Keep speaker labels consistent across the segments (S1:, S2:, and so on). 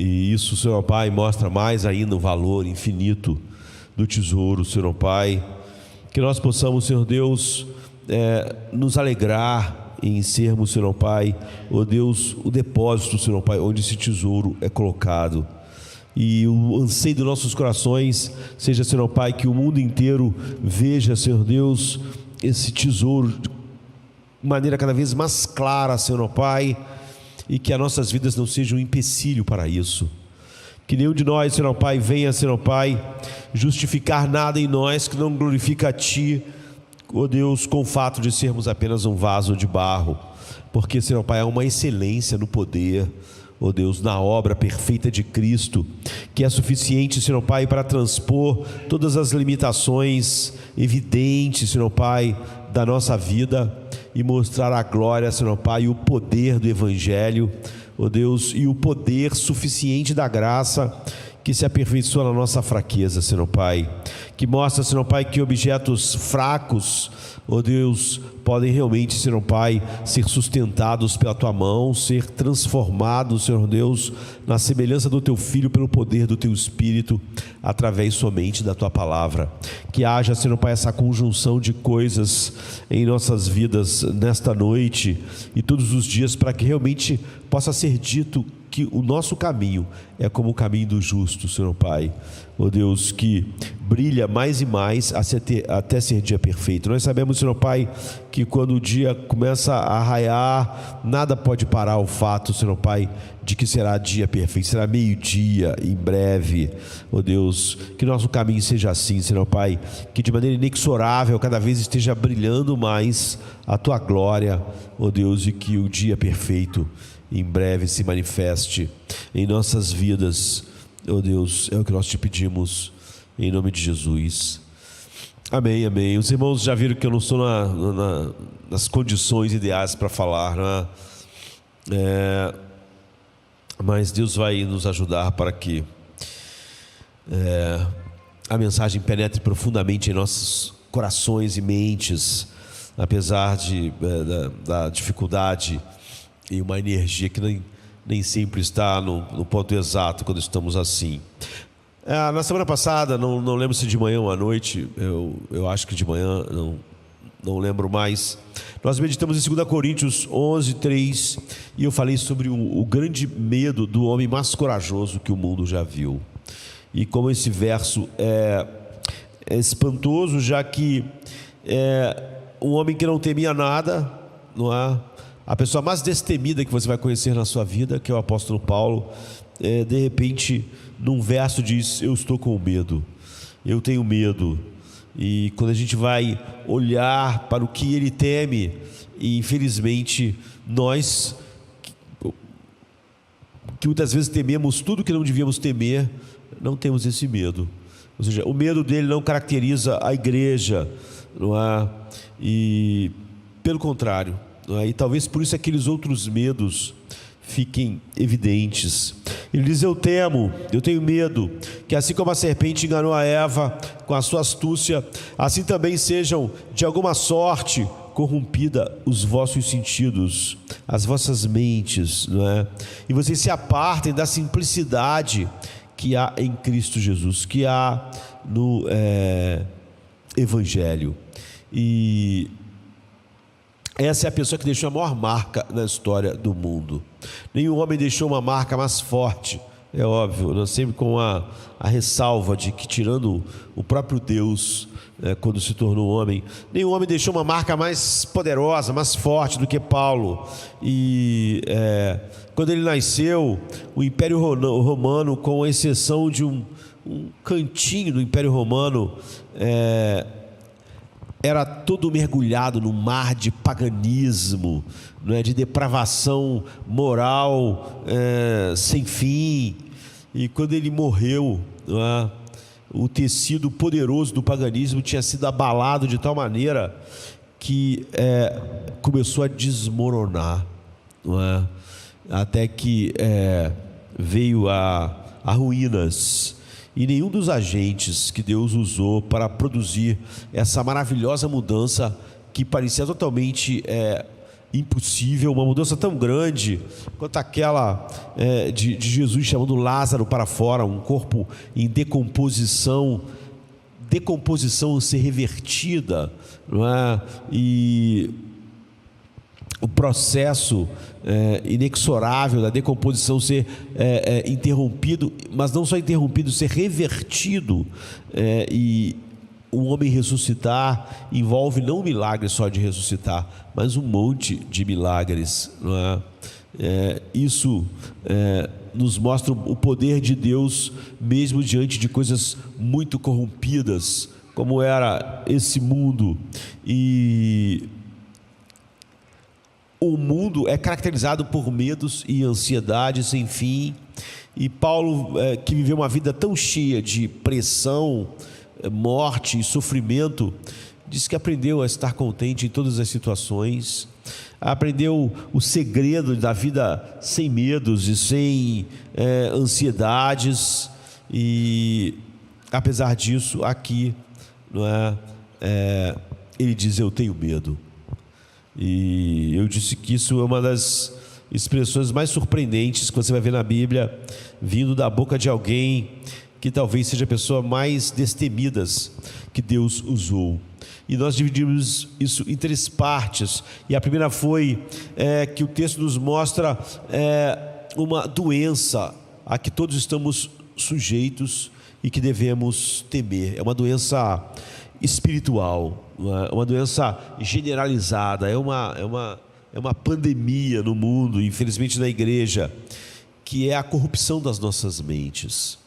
S1: E isso, Senhor Pai, mostra mais ainda o valor infinito do tesouro, Senhor Pai. Que nós possamos, Senhor Deus, nos alegrar em sermos, Senhor Pai, ó Deus, o depósito, Senhor Pai, onde esse tesouro é colocado. E o anseio dos nossos corações seja, Senhor Pai, que o mundo inteiro veja, Senhor Deus, esse tesouro de maneira cada vez mais clara, Senhor Pai, e que as nossas vidas não sejam um empecilho para isso. Que nenhum de nós, Senhor Pai, venha, Senhor Pai, justificar nada em nós que não glorifica a Ti, ó Deus, com o fato de sermos apenas um vaso de barro. Porque, Senhor Pai, há uma excelência no poder, ó Deus, na obra perfeita de Cristo, que é suficiente, Senhor Pai, para transpor todas as limitações evidentes, Senhor Pai, da nossa vida e mostrar a glória, Senhor Pai, e o poder do Evangelho, ó Deus, e o poder suficiente da graça que se aperfeiçoa na nossa fraqueza, Senhor Pai. Que mostra, Senhor Pai, que objetos fracos, ó Deus, podem realmente, Senhor Pai, ser sustentados pela Tua mão, ser transformados, Senhor Deus, na semelhança do Teu Filho pelo poder do Teu Espírito, através somente da Tua Palavra. Que haja, Senhor Pai, essa conjunção de coisas em nossas vidas nesta noite e todos os dias, para que realmente possa ser dito que o nosso caminho é como o caminho do justo, Senhor Pai, ó Deus, que brilha mais e mais até ser dia perfeito. Nós sabemos, Senhor Pai, que quando o dia começa a raiar, nada pode parar o fato, Senhor Pai, de que será dia perfeito, será meio-dia em breve, ó Deus. Que nosso caminho seja assim, Senhor Pai, que de maneira inexorável cada vez esteja brilhando mais a Tua glória, ó Deus, e que o dia perfeito em breve se manifeste em nossas vidas, ó Deus. É o que nós te pedimos, em nome de Jesus. Amém, amém. Os irmãos já viram que eu não estou nas condições ideais para falar, né? Mas Deus vai nos ajudar para que a mensagem penetre profundamente em nossos corações e mentes, apesar da dificuldade e uma energia que nem sempre está no ponto exato quando estamos assim. Na semana passada, não lembro se de manhã ou à noite, eu acho que de manhã, não lembro mais, nós meditamos em 2 Coríntios 11, 3, e eu falei sobre o grande medo do homem mais corajoso que o mundo já viu. E como esse verso é espantoso, já que um homem que não temia nada, não é? A pessoa mais destemida que você vai conhecer na sua vida, que é o apóstolo Paulo, de repente, num verso diz: eu estou com medo, eu tenho medo. E quando a gente vai olhar para o que ele teme, e infelizmente nós, que muitas vezes tememos tudo que não devíamos temer, não temos esse medo. Ou seja, o medo dele não caracteriza a igreja, não é? E pelo contrário, e talvez por isso aqueles outros medos fiquem evidentes. Ele diz: eu tenho medo, que assim como a serpente enganou a Eva com a sua astúcia, assim também sejam de alguma sorte corrompida os vossos sentidos, as vossas mentes, não é? E vocês se apartem da simplicidade que há em Cristo Jesus, que há no Evangelho. E essa é a pessoa que deixou a maior marca na história do mundo. Nenhum homem deixou uma marca mais forte, é óbvio, nós sempre com a ressalva de que, tirando o próprio Deus, quando se tornou homem, nenhum homem deixou uma marca mais poderosa, mais forte do que Paulo. E quando ele nasceu, o Império Romano, com exceção de um cantinho do Império Romano, era todo mergulhado no mar de paganismo, não é, de depravação moral sem fim. E quando ele morreu, não é, o tecido poderoso do paganismo tinha sido abalado de tal maneira que começou a desmoronar, não é, até que veio a ruínas. E nenhum dos agentes que Deus usou para produzir essa maravilhosa mudança, que parecia totalmente impossível, uma mudança tão grande quanto aquela de Jesus chamando Lázaro para fora, um corpo em decomposição ser revertida, não é? E o processo inexorável da decomposição ser interrompido, mas não só interrompido, ser revertido, e um homem ressuscitar envolve não um milagre só de ressuscitar, mas um monte de milagres, não é? Isso nos mostra o poder de Deus mesmo diante de coisas muito corrompidas, como era esse mundo. E o mundo é caracterizado por medos e ansiedades sem fim, e Paulo, que viveu uma vida tão cheia de pressão, morte e sofrimento, diz que aprendeu a estar contente em todas as situações, aprendeu o segredo da vida sem medos e sem ansiedades, e apesar disso, aqui, não é, ele diz: eu tenho medo. E eu disse que isso é uma das expressões mais surpreendentes que você vai ver na Bíblia, vindo da boca de alguém que talvez seja a pessoa mais destemidas que Deus usou. E nós dividimos isso em 3 partes. E a primeira foi que o texto nos mostra uma doença a que todos estamos sujeitos e que devemos temer. É uma doença espiritual, uma doença generalizada, é uma pandemia no mundo, infelizmente na igreja, que é a corrupção das nossas mentes.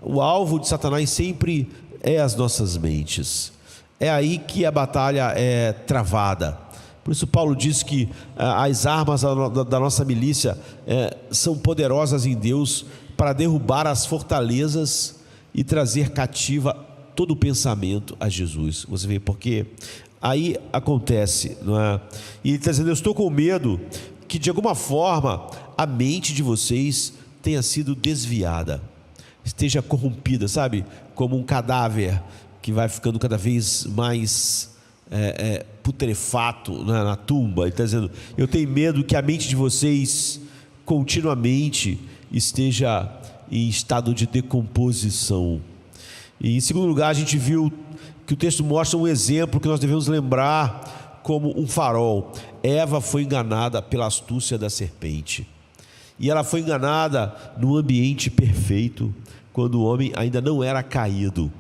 S1: O alvo de Satanás sempre é as nossas mentes. É aí que a batalha é travada. Por isso Paulo diz que as armas da nossa milícia são poderosas em Deus para derrubar as fortalezas e trazer cativa todo o pensamento a Jesus. Você vê, porque aí acontece, não é? E ele está dizendo: eu estou com medo que de alguma forma a mente de vocês tenha sido desviada, esteja corrompida, sabe? Como um cadáver que vai ficando cada vez mais putrefato, né, na tumba. Ele está dizendo: eu tenho medo que a mente de vocês continuamente esteja em estado de decomposição. E em segundo lugar, a gente viu que o texto mostra um exemplo que nós devemos lembrar como um farol. Eva foi enganada pela astúcia da serpente, e ela foi enganada no ambiente perfeito, quando o homem ainda não era caído.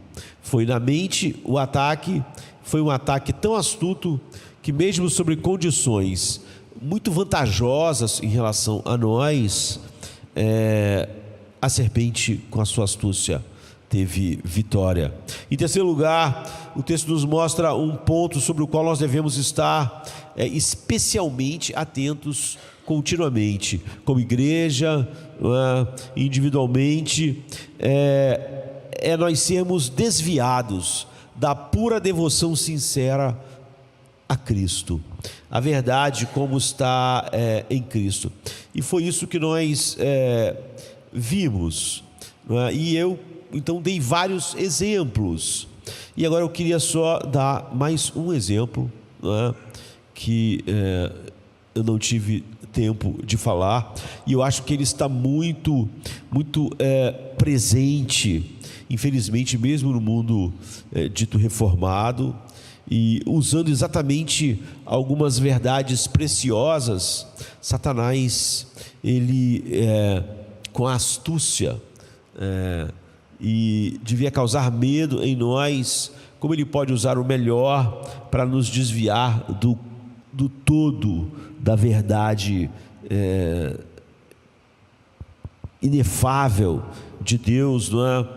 S1: Foi na mente o ataque, foi um ataque tão astuto que mesmo sobre condições muito vantajosas em relação a nós, a serpente, com a sua astúcia, teve vitória. Em terceiro lugar, o texto nos mostra um ponto sobre o qual nós devemos estar especialmente atentos continuamente, como igreja, individualmente, nós sermos desviados da pura devoção sincera a Cristo, a verdade como está em Cristo. E foi isso que nós vimos, e eu então dei vários exemplos, e agora eu queria só dar mais um exemplo, que eu não tive tempo de falar, e eu acho que ele está muito presente, infelizmente, mesmo no mundo dito reformado, e usando exatamente algumas verdades preciosas. Satanás, ele com a astúcia, e devia causar medo em nós, como ele pode usar o melhor para nos desviar do todo da verdade inefável de Deus, não é?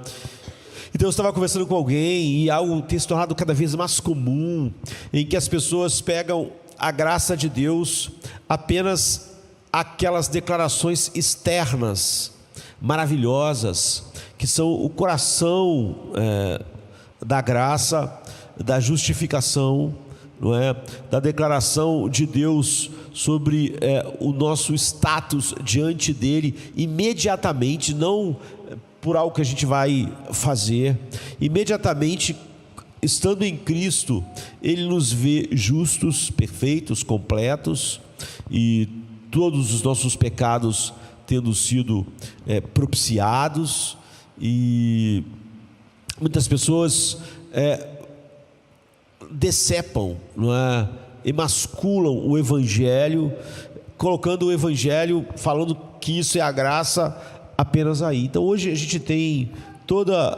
S1: Então eu estava conversando com alguém, e algo tem se tornado cada vez mais comum, em que as pessoas pegam a graça de Deus apenas aquelas declarações externas maravilhosas, que são o coração da graça, da justificação, não é? Da declaração de Deus sobre o nosso status diante dele, imediatamente, não por algo que a gente vai fazer, imediatamente estando em Cristo, Ele nos vê justos, perfeitos, completos, e todos os nossos pecados tendo sido propiciados. E muitas pessoas decepam, não é? Emasculam o Evangelho, colocando o Evangelho, falando que isso é a graça apenas aí. Então hoje a gente tem toda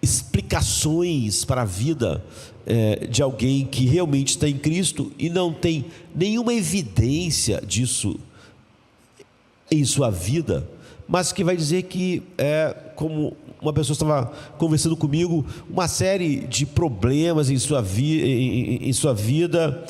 S1: explicações para a vida de alguém que realmente está em Cristo e não tem nenhuma evidência disso em sua vida, mas que vai dizer que como uma pessoa estava conversando comigo, uma série de problemas em sua vida,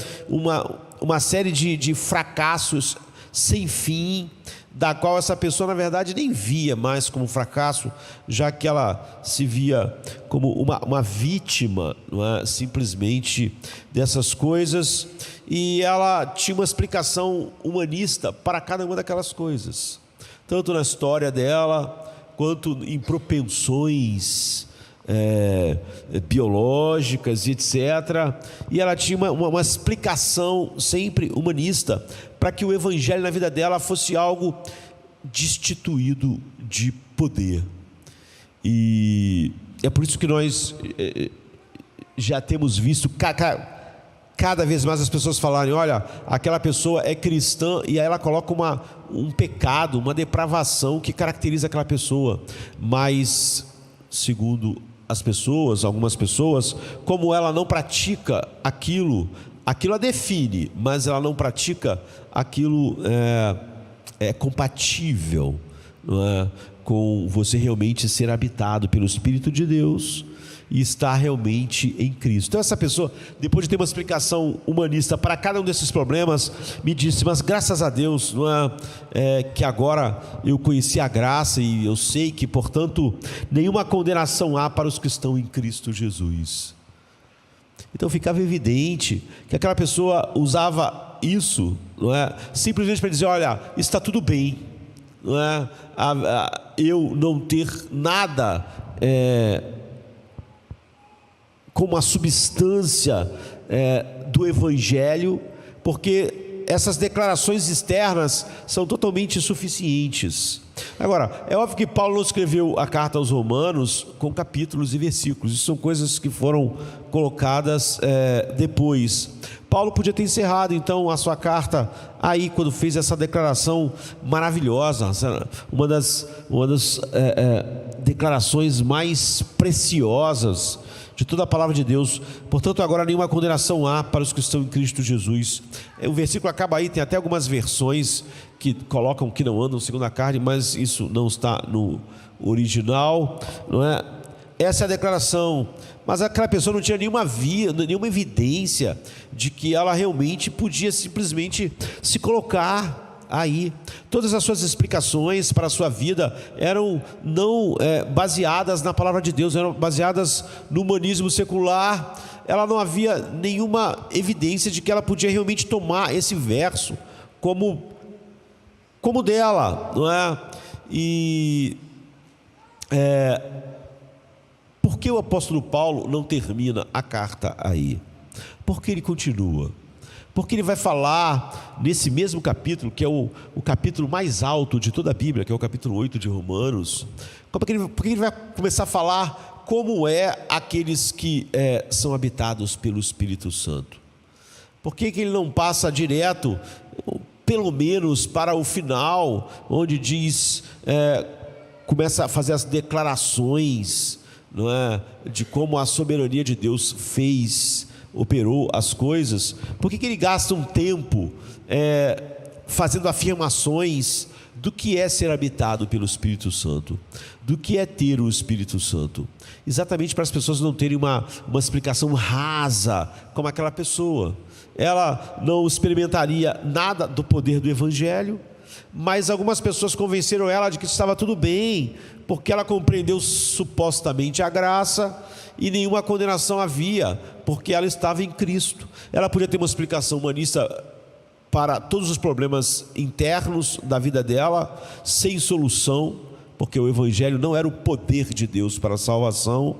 S1: uma série de fracassos sem fim, da qual essa pessoa na verdade nem via mais como fracasso, já que ela se via como uma vítima, não é? Simplesmente dessas coisas, e ela tinha uma explicação humanista para cada uma daquelas coisas, tanto na história dela, quanto em propensões biológicas, etc. E ela tinha uma explicação sempre humanista para que o Evangelho na vida dela fosse algo destituído de poder. E é por isso que nós já temos visto cada vez mais as pessoas falarem: olha, aquela pessoa é cristã, e aí ela coloca um pecado, uma depravação que caracteriza aquela pessoa, mas segundo as pessoas, algumas pessoas, como ela não pratica aquilo a define, mas ela não pratica aquilo, é compatível, não é, com você realmente ser habitado pelo Espírito de Deus e estar realmente em Cristo. Então essa pessoa, depois de ter uma explicação humanista para cada um desses problemas, me disse: mas graças a Deus, não que agora eu conheci a graça, e eu sei que, portanto, nenhuma condenação há para os que estão em Cristo Jesus. Então ficava evidente que aquela pessoa usava isso, não é, simplesmente para dizer: olha, está tudo bem, não é, eu não ter nada como a substância do Evangelho, porque essas declarações externas são totalmente insuficientes. Agora, é óbvio que Paulo não escreveu a carta aos Romanos com capítulos e versículos, isso são coisas que foram colocadas depois. Paulo podia ter encerrado então a sua carta aí, quando fez essa declaração maravilhosa, uma das declarações mais preciosas de toda a palavra de Deus. Portanto, agora nenhuma condenação há para os que estão em Cristo Jesus. O versículo acaba aí, tem até algumas versões que colocam que não andam segundo a carne, mas isso não está no original, não é? Essa é a declaração. Mas aquela pessoa não tinha nenhuma evidência de que ela realmente podia simplesmente se colocar aí. Todas as suas explicações para a sua vida eram não baseadas na palavra de Deus, eram baseadas no humanismo secular. Ela não havia nenhuma evidência de que ela podia realmente tomar esse verso como dela, não é? E por que o apóstolo Paulo não termina a carta aí? Porque ele continua. Porque ele vai falar nesse mesmo capítulo, que é o capítulo mais alto de toda a Bíblia, que é o capítulo 8 de Romanos. Porque ele vai começar a falar como aqueles que são habitados pelo Espírito Santo. Por que ele não passa direto, pelo menos para o final, onde diz, começa a fazer as declarações, não é, de como a soberania de Deus operou as coisas? Por que ele gasta um tempo fazendo afirmações do que é ser habitado pelo Espírito Santo, do que é ter o Espírito Santo? Exatamente para as pessoas não terem uma explicação rasa como aquela pessoa. Ela não experimentaria nada do poder do Evangelho, mas algumas pessoas convenceram ela de que estava tudo bem, porque ela compreendeu supostamente a graça e nenhuma condenação havia, porque ela estava em Cristo. Ela podia ter uma explicação humanista para todos os problemas internos da vida dela, sem solução, porque o Evangelho não era o poder de Deus para a salvação,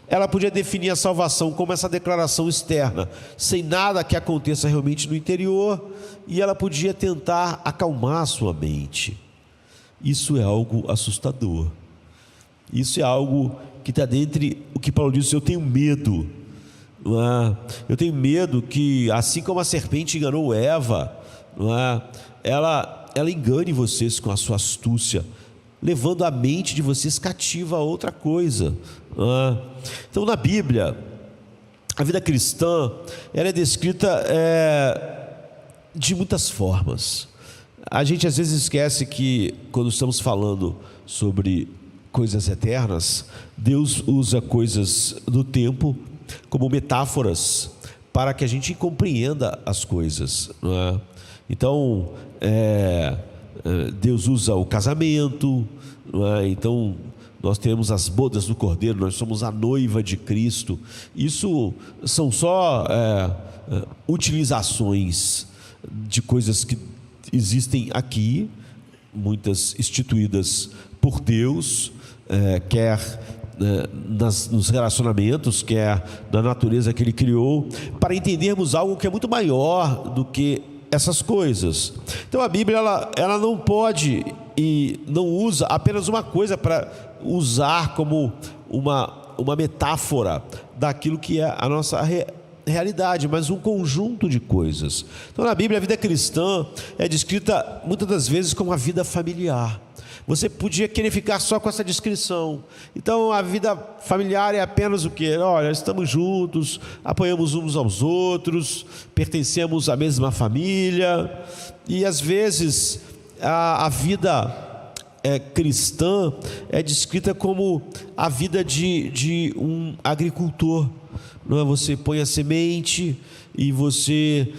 S1: Ela podia definir a salvação como essa declaração externa, sem nada que aconteça realmente no interior, e ela podia tentar acalmar a sua mente. Isso é algo assustador. Isso é algo que está dentre o que Paulo disse: eu tenho medo. Não é? Eu tenho medo que, assim como a serpente enganou Eva, não é? ela engane vocês com a sua astúcia, levando a mente de vocês cativa a outra coisa. Não é? Então, na Bíblia, a vida cristã ela é descrita de muitas formas. A gente às vezes esquece que, quando estamos falando sobre coisas eternas, Deus usa coisas do tempo como metáforas para que a gente compreenda as coisas, não é? Então, Deus usa o casamento, não é? Então, nós temos as bodas do Cordeiro, nós somos a noiva de Cristo. Isso são só utilizações de coisas que existem aqui, muitas instituídas por Deus, quer nos relacionamentos, quer na natureza que Ele criou, para entendermos algo que é muito maior do que essas coisas. Então a Bíblia ela não pode e não usa apenas uma coisa para usar como uma metáfora daquilo que é a nossa realidade, mas um conjunto de coisas. Então na Bíblia a vida cristã é descrita muitas das vezes como a vida familiar. Você podia querer ficar só com essa descrição. Então a vida familiar é apenas o quê? Olha, estamos juntos, apoiamos uns aos outros, pertencemos à mesma família. E às vezes a vida cristã é descrita como a vida de um agricultor. Não é? Você põe a semente e você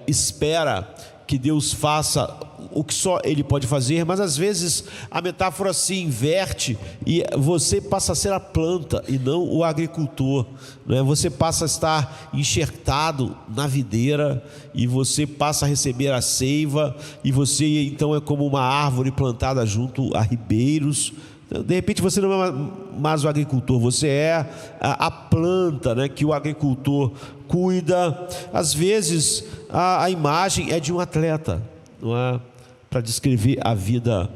S1: espera que Deus faça o que só Ele pode fazer, mas às vezes a metáfora se inverte e você passa a ser a planta e não o agricultor, não é? Você passa a estar enxertado na videira e você passa a receber a seiva, e você então é como uma árvore plantada junto a ribeiros. De repente você não é mais o agricultor, você é a planta, né, que o agricultor cuida. Às vezes a imagem é de um atleta, não é? Para descrever a vida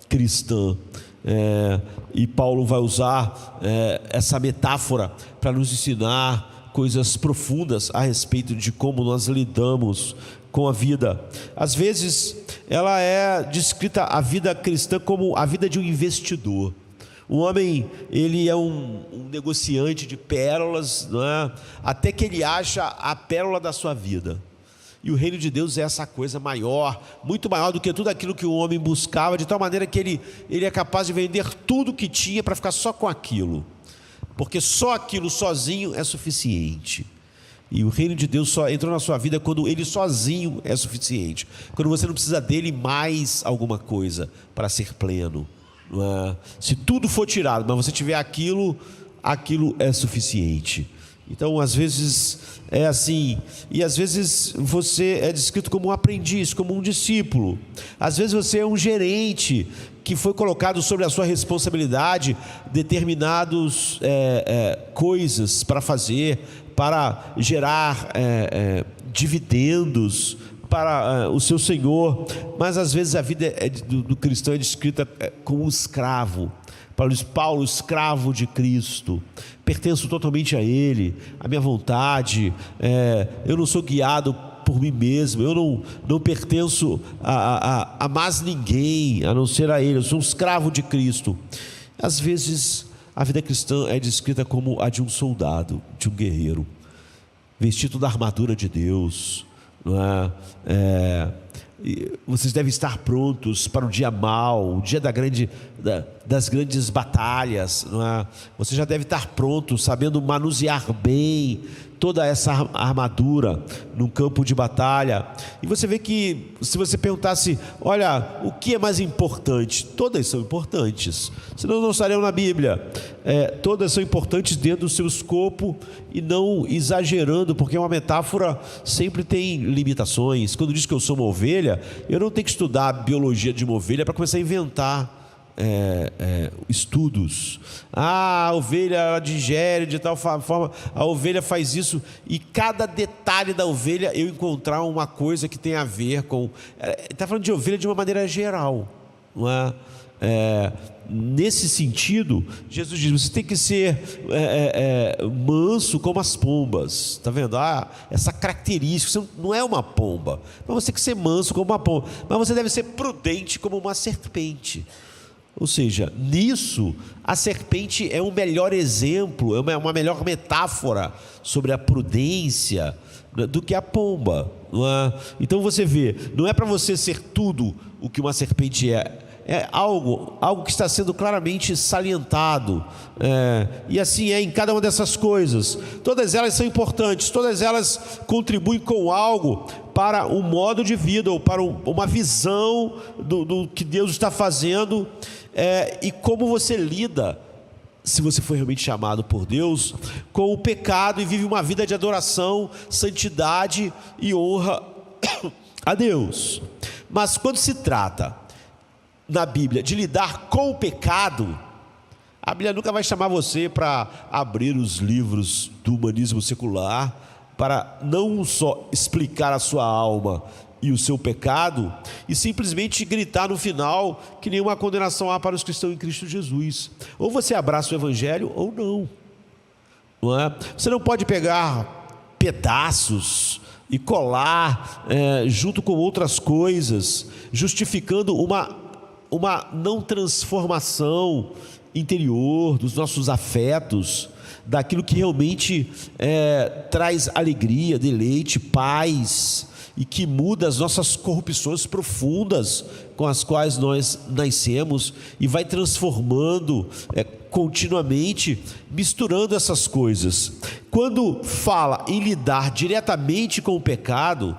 S1: cristã. E Paulo vai usar essa metáfora para nos ensinar coisas profundas a respeito de como nós lidamos com a vida. Às vezes ela é descrita, a vida cristã, como a vida de um investidor. O homem, ele é um negociante de pérolas, não é? Até que ele acha a pérola da sua vida. E o reino de Deus é essa coisa maior, muito maior do que tudo aquilo que o homem buscava, de tal maneira que ele é capaz de vender tudo que tinha para ficar só com aquilo, porque só aquilo sozinho é suficiente. E o reino de Deus só entrou na sua vida quando Ele sozinho é suficiente, quando você não precisa dele mais alguma coisa para ser pleno. Se tudo for tirado, mas você tiver aquilo é suficiente. Então às vezes é assim, e às vezes você é descrito como um aprendiz, como um discípulo. Às vezes você é um gerente que foi colocado sobre a sua responsabilidade determinadas coisas para fazer, para gerar dividendos para o seu senhor. Mas às vezes a vida do cristão é descrita como um escravo. Paulo, escravo de Cristo, pertenço totalmente a Ele, a minha vontade, eu não sou guiado por mim mesmo, eu não pertenço a mais ninguém a não ser a Ele, eu sou um escravo de Cristo. Às vezes a vida cristã é descrita como a de um soldado, de um guerreiro, vestido da armadura de Deus, não é? Vocês devem estar prontos para o dia mau, o dia das grandes batalhas, não é? Você já deve estar pronto, sabendo manusear bem toda essa armadura num campo de batalha. E você vê que, se você perguntasse, olha, o que é mais importante? Todas são importantes, senão não estariam na Bíblia. Todas são importantes dentro do seu escopo e não exagerando, porque uma metáfora sempre tem limitações. Quando diz que eu sou uma ovelha, eu não tenho que estudar a biologia de uma ovelha para começar a inventar estudos. A ovelha ela digere de tal forma, a ovelha faz isso, e cada detalhe da ovelha eu encontrar uma coisa que tem a ver com... Está falando de ovelha de uma maneira geral, não é? Nesse sentido, Jesus diz: você tem que ser manso como as pombas. Está vendo? Essa característica. Você não é uma pomba, mas você tem que ser manso como uma pomba. Mas você deve ser prudente como uma serpente. Ou seja, nisso a serpente é um melhor exemplo, é uma melhor metáfora sobre a prudência do que a pomba, não é? Então você vê, não é para você ser tudo o que uma serpente é. É algo que está sendo claramente salientado, e assim é em cada uma dessas coisas. Todas elas são importantes, todas elas contribuem com algo para um modo de vida, ou para uma visão do que Deus está fazendo, e como você lida, se você foi realmente chamado por Deus, com o pecado e vive uma vida de adoração, santidade e honra a Deus. Mas quando se trata na Bíblia de lidar com o pecado, a Bíblia nunca vai chamar você para abrir os livros do humanismo secular, para não só explicar a sua alma e o seu pecado, e simplesmente gritar no final que nenhuma condenação há para os que estão em Cristo Jesus. Ou você abraça o Evangelho ou não é? Você não pode pegar pedaços e colar junto com outras coisas, justificando uma não transformação interior dos nossos afetos, daquilo que realmente traz alegria, deleite, paz, e que muda as nossas corrupções profundas com as quais nós nascemos, e vai transformando continuamente, misturando essas coisas. Quando fala em lidar diretamente com o pecado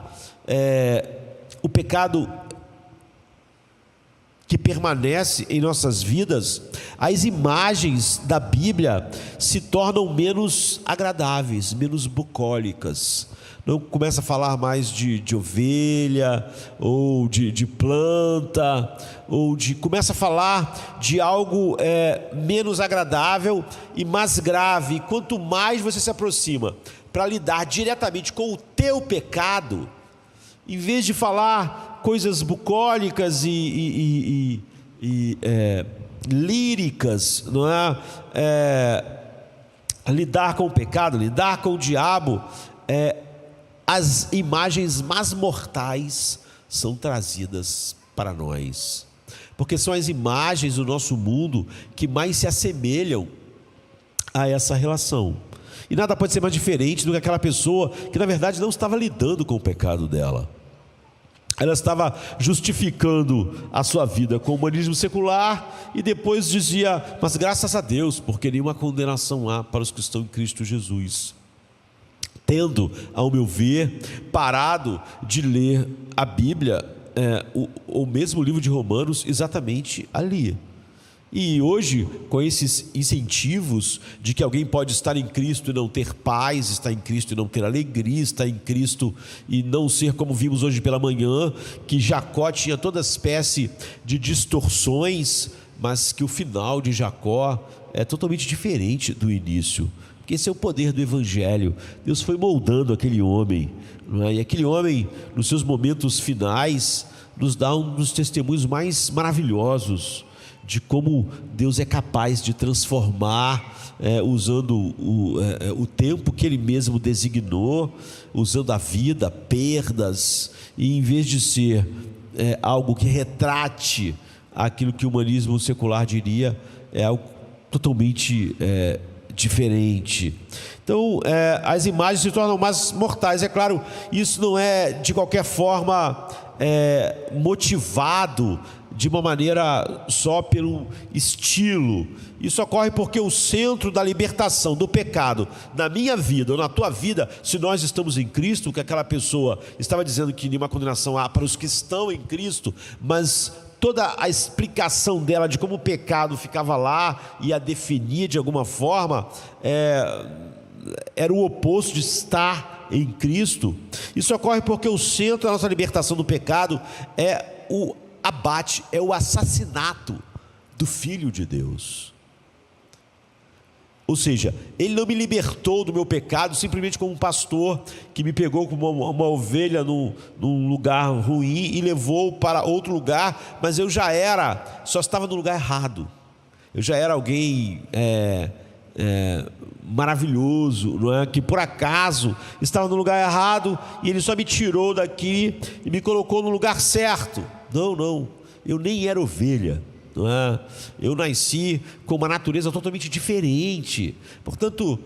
S1: que permanece em nossas vidas, as imagens da Bíblia se tornam menos agradáveis, menos bucólicas. Não começa a falar mais de ovelha, ou de planta, começa a falar de algo menos agradável e mais grave. Quanto mais você se aproxima para lidar diretamente com o teu pecado, em vez de falar coisas bucólicas e líricas, não é? Lidar com o pecado, lidar com o diabo, as imagens mais mortais são trazidas para nós, porque são as imagens do nosso mundo que mais se assemelham a essa relação. E nada pode ser mais diferente do que aquela pessoa que na verdade não estava lidando com o pecado dela. Ela estava justificando a sua vida com o humanismo secular, e depois dizia: mas graças a Deus, porque nenhuma condenação há para os que estão em Cristo Jesus. Tendo, ao meu ver, parado de ler a Bíblia, o mesmo livro de Romanos, exatamente ali. E hoje, com esses incentivos de que alguém pode estar em Cristo e não ter paz, estar em Cristo e não ter alegria, estar em Cristo e não ser como vimos hoje pela manhã, que Jacó tinha toda espécie de distorções, mas que o final de Jacó é totalmente diferente do início. Porque esse é o poder do Evangelho. Deus foi moldando aquele homem, não é? E aquele homem, nos seus momentos finais, nos dá um dos testemunhos mais maravilhosos de como Deus é capaz de transformar, usando o tempo que Ele mesmo designou, usando a vida, perdas, e em vez de ser algo que retrate aquilo que o humanismo secular diria, é algo totalmente diferente. Então, as imagens se tornam mais mortais. É claro, isso não é de qualquer forma motivado de uma maneira só pelo estilo. Isso ocorre porque o centro da libertação do pecado na minha vida ou na tua vida, se nós estamos em Cristo, que aquela pessoa estava dizendo que nenhuma condenação há para os que estão em Cristo, mas toda a explicação dela de como o pecado ficava lá e a definia de alguma forma, era o oposto de estar em Cristo. Isso ocorre porque o centro da nossa libertação do pecado é o abate, é o assassinato do Filho de Deus. Ou seja, Ele não me libertou do meu pecado simplesmente como um pastor que me pegou como uma ovelha num lugar ruim e levou para outro lugar, mas eu já era, só estava no lugar errado. Eu já era alguém maravilhoso, não é? Que por acaso estava no lugar errado e Ele só me tirou daqui e me colocou no lugar certo. Não, eu nem era ovelha. Não é? Eu nasci com uma natureza totalmente diferente, portanto,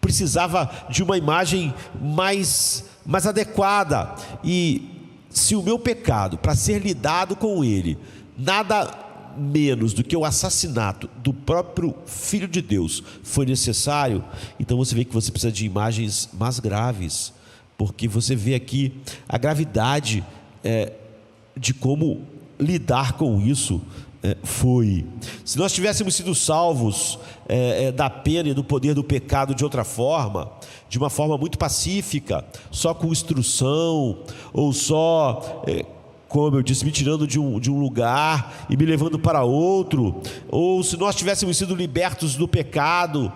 S1: precisava de uma imagem mais adequada. E se o meu pecado, para ser lidado com ele, nada menos do que o assassinato do próprio Filho de Deus foi necessário, então você vê que você precisa de imagens mais graves, porque você vê aqui a gravidade de como lidar com isso foi. Se nós tivéssemos sido salvos da pena e do poder do pecado de outra forma, de uma forma muito pacífica, só com instrução, ou só, como eu disse, me tirando de um lugar e me levando para outro, ou se nós tivéssemos sido libertos do pecado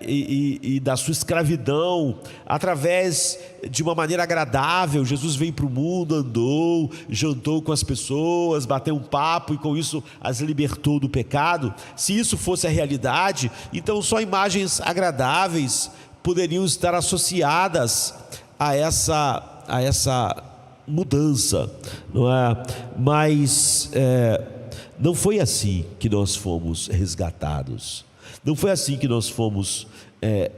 S1: e da sua escravidão, através de uma maneira agradável, Jesus veio para o mundo, andou, jantou com as pessoas, bateu um papo e com isso as libertou do pecado. Se isso fosse a realidade, então só imagens agradáveis poderiam estar associadas a essa mudança, não é? Mas não foi assim que nós fomos resgatados. Não foi assim que nós fomos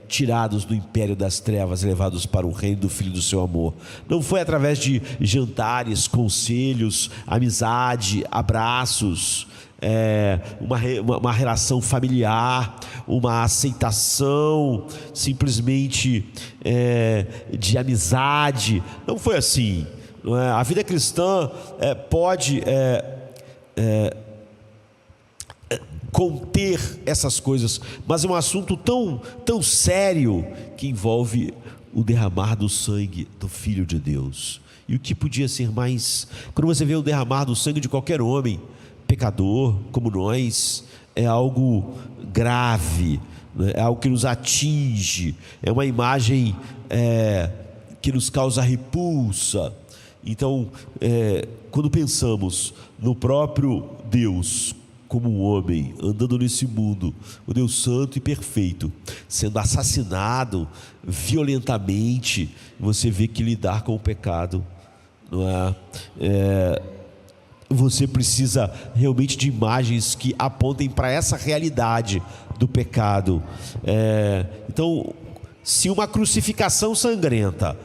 S1: tirados do império das trevas, levados para o reino do Filho do seu amor. Não foi através de jantares, conselhos, amizade, abraços, uma relação familiar, uma aceitação simplesmente de amizade. Não foi assim, não é? A vida cristã pode conter essas coisas, mas é um assunto tão sério que envolve o derramar do sangue do Filho de Deus. E o que podia ser mais, quando você vê o derramar do sangue de qualquer homem pecador como nós, é algo grave, é algo que nos atinge, é uma imagem que nos causa repulsa. Então, quando pensamos no próprio Deus como um homem, andando nesse mundo, o Deus santo e perfeito, sendo assassinado violentamente, você vê que lidar com o pecado, não é? Você precisa realmente de imagens que apontem para essa realidade do pecado. Então, se uma crucificação sangrenta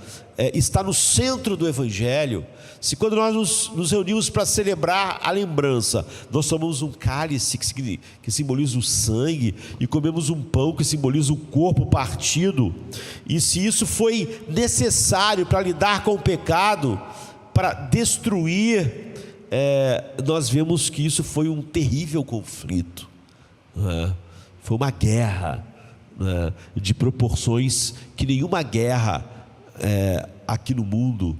S1: está no centro do Evangelho, se quando nós nos reunimos para celebrar a lembrança, nós tomamos um cálice que simboliza o sangue e comemos um pão que simboliza o corpo partido, e se isso foi necessário para lidar com o pecado, para destruir, nós vemos que isso foi um terrível conflito, foi uma guerra de proporções que nenhuma guerra aqui no mundo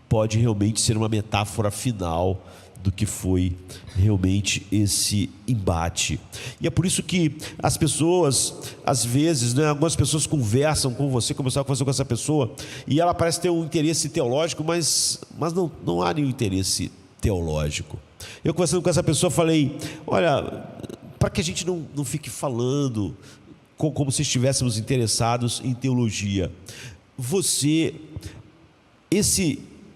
S1: pode realmente ser uma metáfora final do que foi realmente esse embate. E é por isso que as pessoas, às vezes, algumas pessoas conversam com você, como eu estava conversando com essa pessoa, e ela parece ter um interesse teológico, mas não há nenhum interesse teológico. Eu conversando com essa pessoa, falei: olha, para que a gente não fique falando como se estivéssemos interessados em teologia,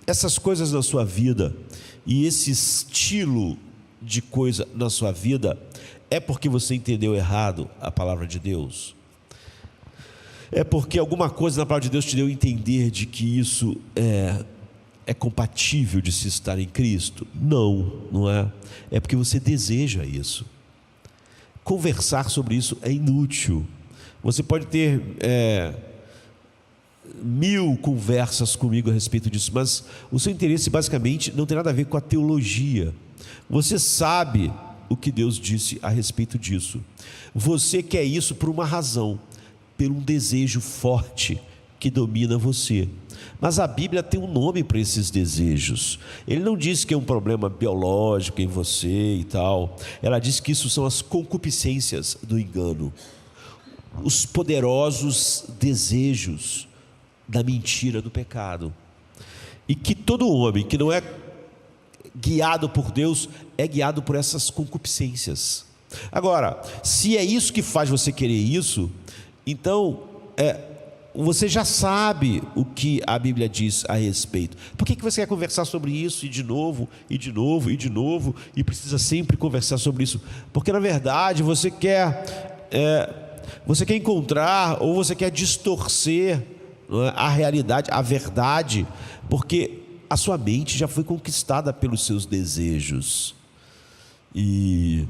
S1: essas coisas na sua vida e esse estilo de coisa na sua vida é porque você entendeu errado a palavra de Deus? É porque alguma coisa na palavra de Deus te deu a entender de que isso é compatível de se estar em Cristo? Não é. É porque você deseja isso. Conversar sobre isso é inútil. Você pode ter 1000 conversas comigo a respeito disso, mas o seu interesse basicamente não tem nada a ver com a teologia. Você sabe o que Deus disse a respeito disso. Você quer isso por uma razão, por um desejo forte que domina você. Mas a Bíblia tem um nome para esses desejos. Ele não diz que é um problema biológico em você e tal. Ela diz que isso são as concupiscências do engano, os poderosos desejos da mentira, do pecado. E que todo homem que não é guiado por Deus é guiado por essas concupiscências. Agora, se é isso que faz você querer isso, então você já sabe o que a Bíblia diz a respeito. Por que você quer conversar sobre isso e de novo, e de novo, e de novo, e precisa sempre conversar sobre isso? Porque na verdade você quer encontrar, ou você quer distorcer, não é, a realidade, a verdade, porque a sua mente já foi conquistada pelos seus desejos. E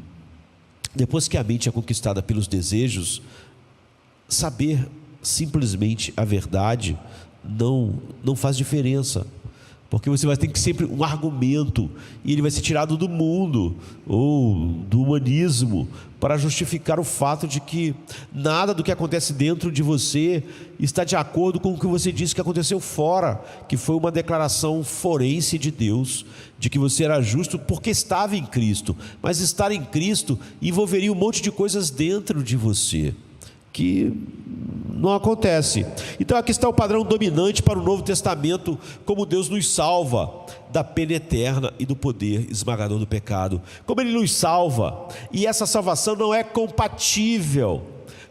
S1: depois que a mente é conquistada pelos desejos, saber simplesmente a verdade não faz diferença, porque você vai ter que sempre um argumento, e ele vai ser tirado do mundo ou do humanismo para justificar o fato de que nada do que acontece dentro de você está de acordo com o que você disse que aconteceu fora, que foi uma declaração forense de Deus, de que você era justo porque estava em Cristo. Mas estar em Cristo envolveria um monte de coisas dentro de você que não acontece. Então aqui está o padrão dominante para o Novo Testamento, como Deus nos salva da pena eterna e do poder esmagador do pecado. Como Ele nos salva, e essa salvação não é compatível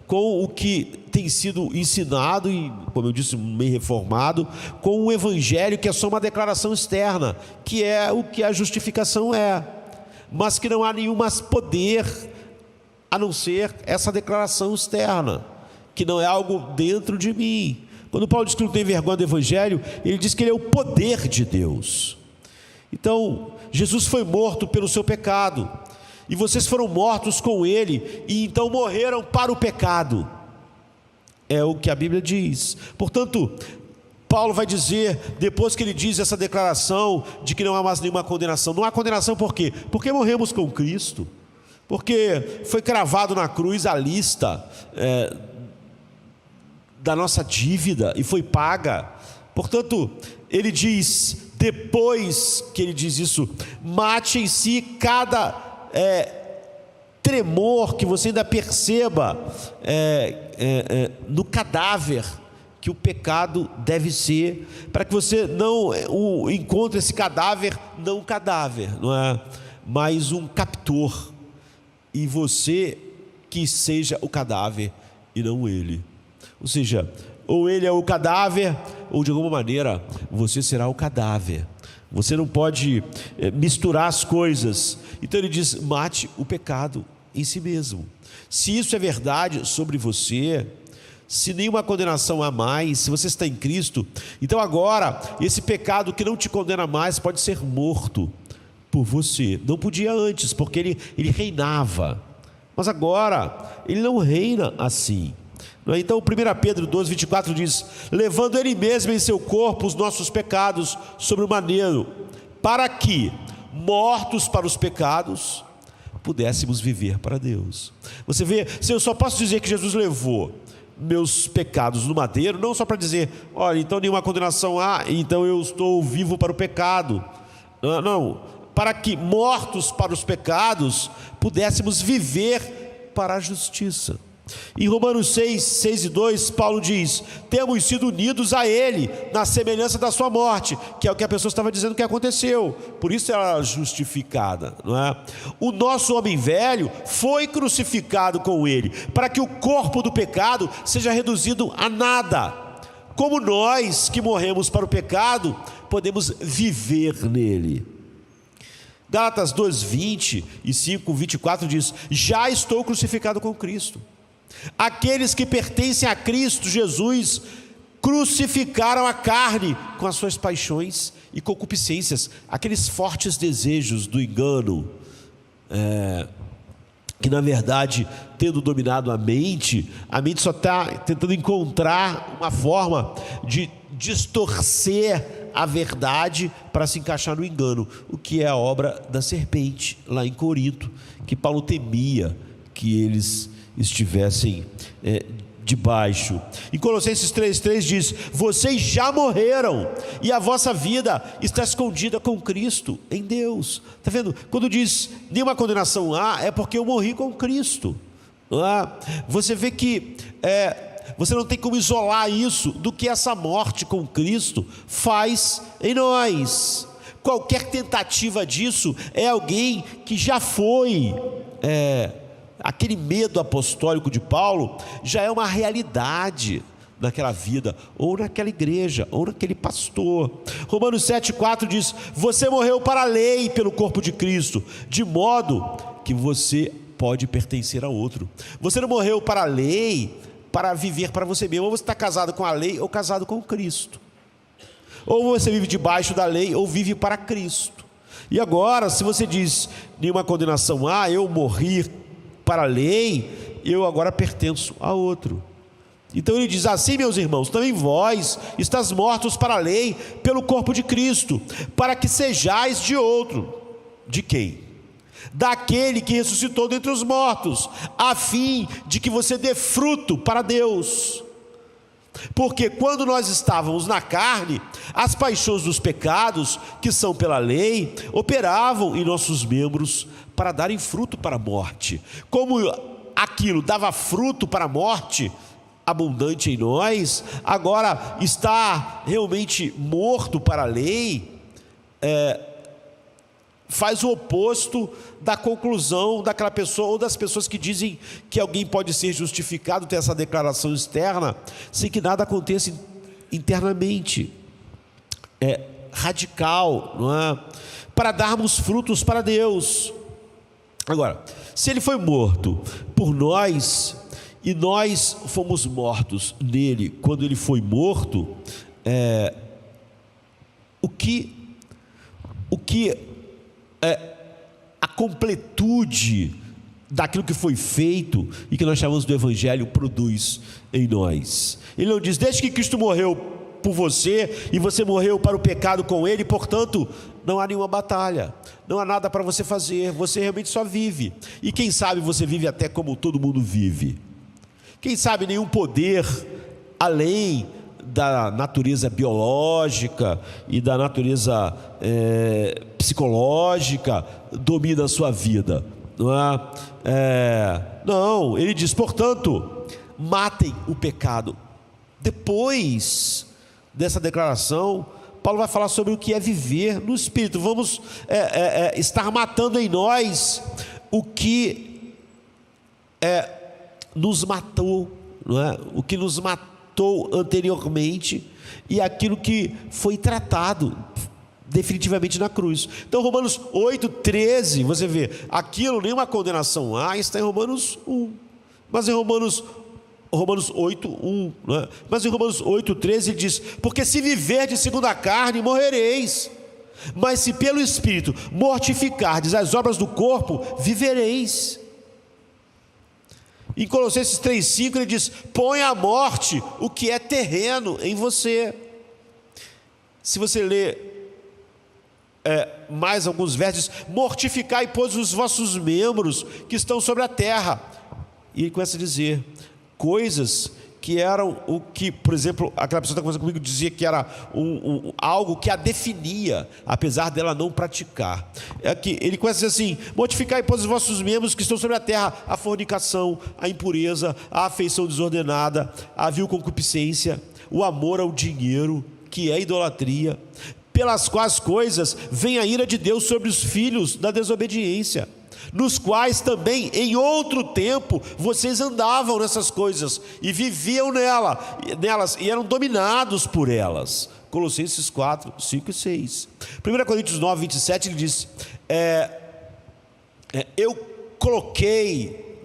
S1: com o que tem sido ensinado, e como eu disse, meio reformado, com o Evangelho, que é só uma declaração externa, que é o que a justificação é, mas que não há nenhum mais poder a não ser essa declaração externa, que não é algo dentro de mim. Quando Paulo diz que não tem vergonha do Evangelho, ele diz que ele é o poder de Deus. Então, Jesus foi morto pelo seu pecado, e vocês foram mortos com ele, e então morreram para o pecado. É o que a Bíblia diz. Portanto, Paulo vai dizer, depois que ele diz essa declaração de que não há mais nenhuma condenação. Não há condenação por quê? Porque morremos com Cristo. Porque foi cravado na cruz a lista da nossa dívida e foi paga. Portanto, ele diz, depois que ele diz isso, mate em si cada tremor que você ainda perceba no cadáver que o pecado deve ser, para que você não encontre esse cadáver, não um cadáver, não é? Mas um captor. E você que seja o cadáver e não ele. Ou seja, ou ele é o cadáver, ou de alguma maneira você será o cadáver. Você não pode misturar as coisas. Então ele diz, mate o pecado em si mesmo. Se isso é verdade sobre você, se nenhuma condenação há mais, se você está em Cristo, então agora esse pecado que não te condena mais pode ser morto por você. Não podia antes, porque ele reinava, mas agora ele não reina assim. Então 1 Pedro 2,24 diz, levando ele mesmo em seu corpo os nossos pecados sobre o madeiro, para que, mortos para os pecados, pudéssemos viver para Deus. Você vê, se eu só posso dizer que Jesus levou meus pecados no madeiro, não só para dizer, olha, então nenhuma condenação há, então eu estou vivo para o pecado. Não, para que, mortos para os pecados, pudéssemos viver para a justiça. Em Romanos 6:2, Paulo diz, temos sido unidos a Ele, na semelhança da sua morte, que é o que a pessoa estava dizendo que aconteceu, por isso ela era justificada, não é? O nosso homem velho foi crucificado com Ele, para que o corpo do pecado seja reduzido a nada, como nós que morremos para o pecado, podemos viver nele. Gálatas 2:20 e 5:24 diz, já estou crucificado com Cristo. Aqueles que pertencem a Cristo Jesus crucificaram a carne com as suas paixões e concupiscências, aqueles fortes desejos do engano, que na verdade, tendo dominado a mente só está tentando encontrar uma forma de distorcer a verdade para se encaixar no engano, o que é a obra da serpente lá em Corinto, que Paulo temia que eles estivessem debaixo. Em Colossenses 3,3 diz: vocês já morreram e a vossa vida está escondida com Cristo em Deus. Está vendo? Quando diz nenhuma condenação há, é porque eu morri com Cristo. Você vê que você não tem como isolar isso do que essa morte com Cristo faz em nós. Qualquer tentativa disso é alguém que já foi. Aquele medo apostólico de Paulo já é uma realidade naquela vida, ou naquela igreja, ou naquele pastor. Romanos 7,4 diz: você morreu para a lei pelo corpo de Cristo, de modo que você pode pertencer a outro. Você não morreu para a lei para viver para você mesmo. Ou você está casado com a lei ou casado com Cristo. Ou você vive debaixo da lei ou vive para Cristo. E agora, se você diz nenhuma condenação há, eu morri para a lei, eu agora pertenço a outro. Então ele diz assim: meus irmãos, também vós estáis mortos para a lei pelo corpo de Cristo, para que sejais de outro. De quem? Daquele que ressuscitou dentre os mortos, a fim de que você dê fruto para Deus. Porque quando nós estávamos na carne, as paixões dos pecados, que são pela lei, operavam em nossos membros para darem fruto para a morte. Como aquilo dava fruto para a morte abundante em nós, agora está realmente morto para a lei, faz o oposto da conclusão daquela pessoa, ou das pessoas que dizem que alguém pode ser justificado, ter essa declaração externa, sem que nada aconteça internamente. É radical, não é? Para darmos frutos para Deus. Agora, se ele foi morto por nós, e nós fomos mortos nele quando ele foi morto, o que a completude daquilo que foi feito e que nós chamamos do Evangelho produz em nós. Ele não diz: desde que Cristo morreu por você e você morreu para o pecado com ele, portanto não há nenhuma batalha, não há nada para você fazer, você realmente só vive. E quem sabe você vive até como todo mundo vive. Quem sabe nenhum poder além da natureza biológica e da natureza psicológica domina a sua vida, não é? Não, ele diz: portanto, matem o pecado. Depois dessa declaração, Paulo vai falar sobre o que é viver no Espírito. Vamos estar matando em nós o que nos matou, não é? O que nos matou anteriormente e aquilo que foi tratado definitivamente na cruz. Então Romanos 8,13, você vê, aquilo, nenhuma condenação há, está em Romanos 1, mas em Romanos 8,1, né? Mas em Romanos 8,13 ele diz: porque se viverdes segundo a carne, morrereis, mas se pelo Espírito mortificardes as obras do corpo, vivereis. Em Colossenses 3,5 ele diz: põe à morte o que é terreno em você. Se você ler mais alguns versos, mortificai, pois, os vossos membros que estão sobre a terra. E ele começa a dizer coisas que eram o que, por exemplo, aquela pessoa que está conversando comigo dizia que era algo que a definia, apesar dela não praticar. Que ele começa a dizer assim: mortificai, pois, os vossos membros que estão sobre a terra, a fornicação, a impureza, a afeição desordenada, a vil concupiscência, o amor ao dinheiro, que é idolatria, pelas quais coisas vem a ira de Deus sobre os filhos da desobediência, nos quais também em outro tempo vocês andavam nessas coisas e viviam nelas e eram dominados por elas. Colossenses 4, 5 e 6. 1 Coríntios 9, 27 ele diz: eu coloquei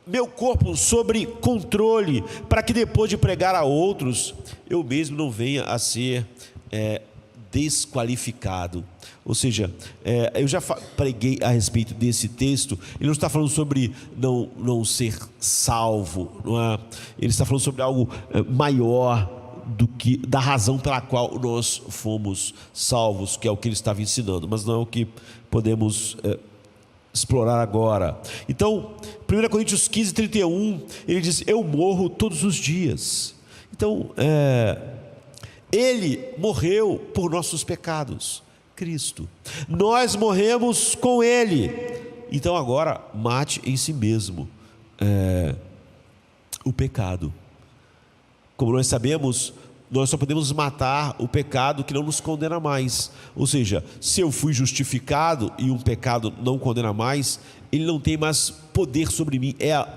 S1: meu corpo sobre controle, para que depois de pregar a outros, eu mesmo não venha a ser desqualificado. Ou seja, eu já preguei a respeito desse texto. Ele não está falando sobre não ser salvo, não é? Ele está falando sobre algo maior da razão pela qual nós fomos salvos, que é o que ele estava ensinando, mas não é o que podemos explorar agora. Então, 1 Coríntios 15, 31, ele diz: eu morro todos os dias. Então, ele morreu por nossos pecados, Cristo. Nós morremos com ele. Então agora mate em si mesmo o pecado. Como nós sabemos, nós só podemos matar o pecado que não nos condena mais. Ou seja, se eu fui justificado e um pecado não condena mais, ele não tem mais poder sobre mim.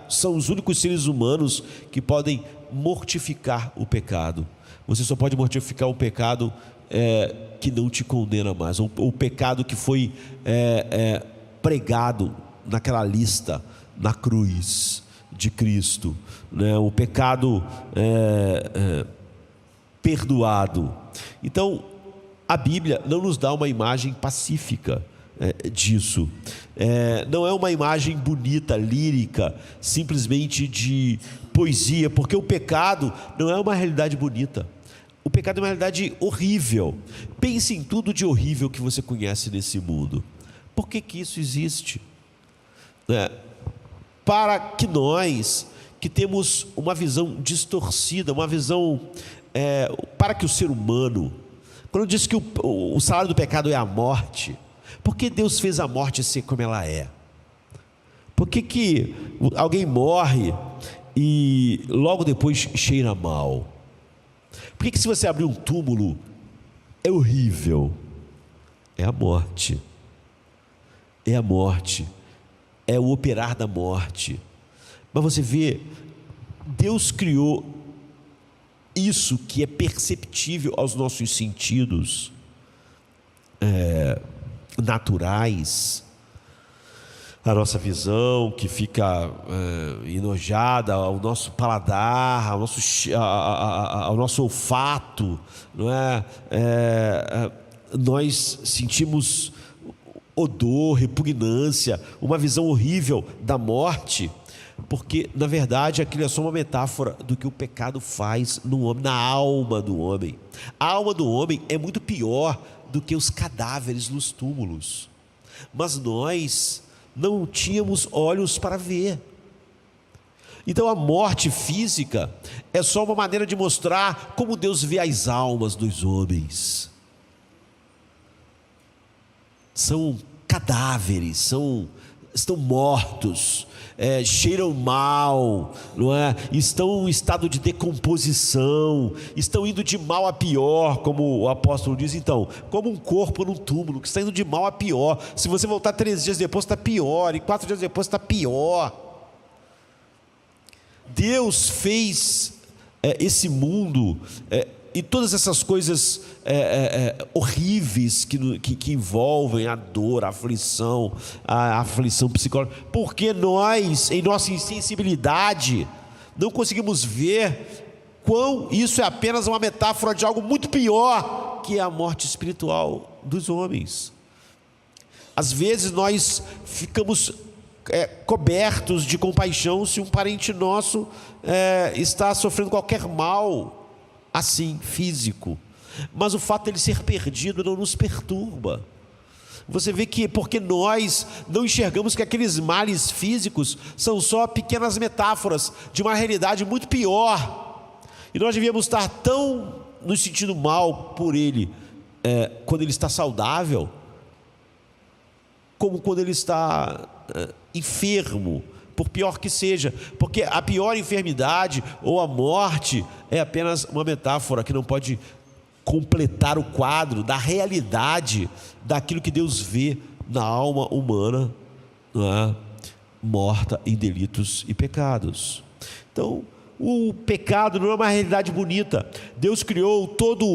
S1: São os únicos seres humanos que podem mortificar o pecado. Você só pode mortificar o pecado que não te condena mais, ou o pecado que foi pregado naquela lista, na cruz de Cristo, né? O pecado perdoado. Então, a Bíblia não nos dá uma imagem pacífica disso. Não é uma imagem bonita, lírica, simplesmente de poesia, porque o pecado não é uma realidade bonita. O pecado é uma realidade horrível. Pense em tudo de horrível que você conhece nesse mundo. Por que isso existe? Para que nós, que temos uma visão distorcida, uma visão, para que o ser humano, quando diz que o salário do pecado é a morte, por que Deus fez a morte ser como ela é? Por que alguém morre e logo depois cheira mal? Por que se você abrir um túmulo é horrível? É a morte. É a morte. É o operar da morte. Mas você vê, Deus criou isso que é perceptível aos nossos sentidos naturais, a nossa visão que fica enojada, ao nosso paladar, ao nosso olfato, não é? Nós sentimos odor, repugnância, uma visão horrível da morte, porque na verdade aquilo é só uma metáfora do que o pecado faz no homem, na alma do homem. A alma do homem é muito pior do que os cadáveres nos túmulos, mas nós não tínhamos olhos para ver. Então a morte física é só uma maneira de mostrar como Deus vê as almas dos homens. São cadáveres, estão mortos, cheiram mal, não é? Estão em estado de decomposição, estão indo de mal a pior, como o apóstolo diz. Então, como um corpo num túmulo, que está indo de mal a pior. Se você voltar 3 dias depois está pior, e 4 dias depois está pior. Deus fez esse mundo e todas essas coisas horríveis que envolvem a dor, a aflição psicológica, porque nós, em nossa insensibilidade, não conseguimos ver quão isso é apenas uma metáfora de algo muito pior, que é a morte espiritual dos homens. Às vezes nós ficamos cobertos de compaixão se um parente nosso está sofrendo qualquer mal, assim, físico, mas o fato de ele ser perdido não nos perturba. Você vê que porque nós não enxergamos que aqueles males físicos são só pequenas metáforas de uma realidade muito pior, e nós devíamos estar tão nos sentindo mal por ele quando ele está saudável, como quando ele está enfermo, por pior que seja, porque a pior enfermidade ou a morte é apenas uma metáfora que não pode completar o quadro da realidade daquilo que Deus vê na alma humana, não é? Morta em delitos e pecados. Então, o pecado não é uma realidade bonita. Deus criou todo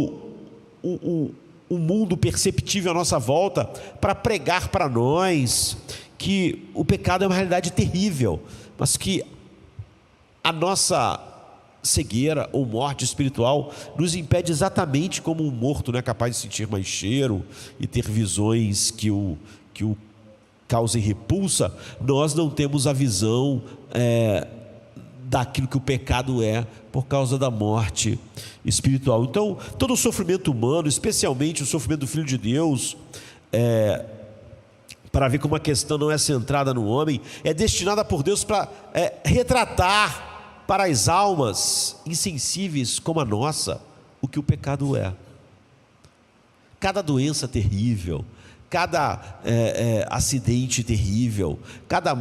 S1: o mundo perceptível à nossa volta para pregar para nós que o pecado é uma realidade terrível, mas que a nossa cegueira ou morte espiritual nos impede, exatamente como um morto não é capaz de sentir mais cheiro e ter visões que o causem repulsa. Nós não temos a visão daquilo que o pecado é, por causa da morte espiritual. Então, todo o sofrimento humano, especialmente o sofrimento do Filho de Deus, para ver como a questão não é centrada no homem, é destinada por Deus para retratar para as almas insensíveis como a nossa o que o pecado é. Cada doença terrível, cada acidente terrível, cada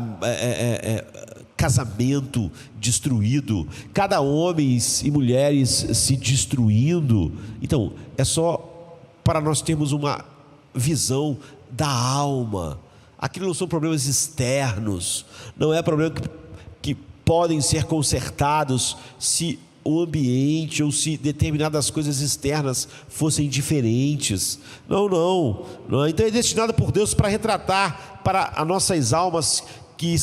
S1: casamento destruído, cada homens e mulheres se destruindo. Então, é só para nós termos uma visão da alma. Aquilo não são problemas externos, não é problema que podem ser consertados se o ambiente ou se determinadas coisas externas fossem diferentes. Não. Então é destinado por Deus para retratar para as nossas almas que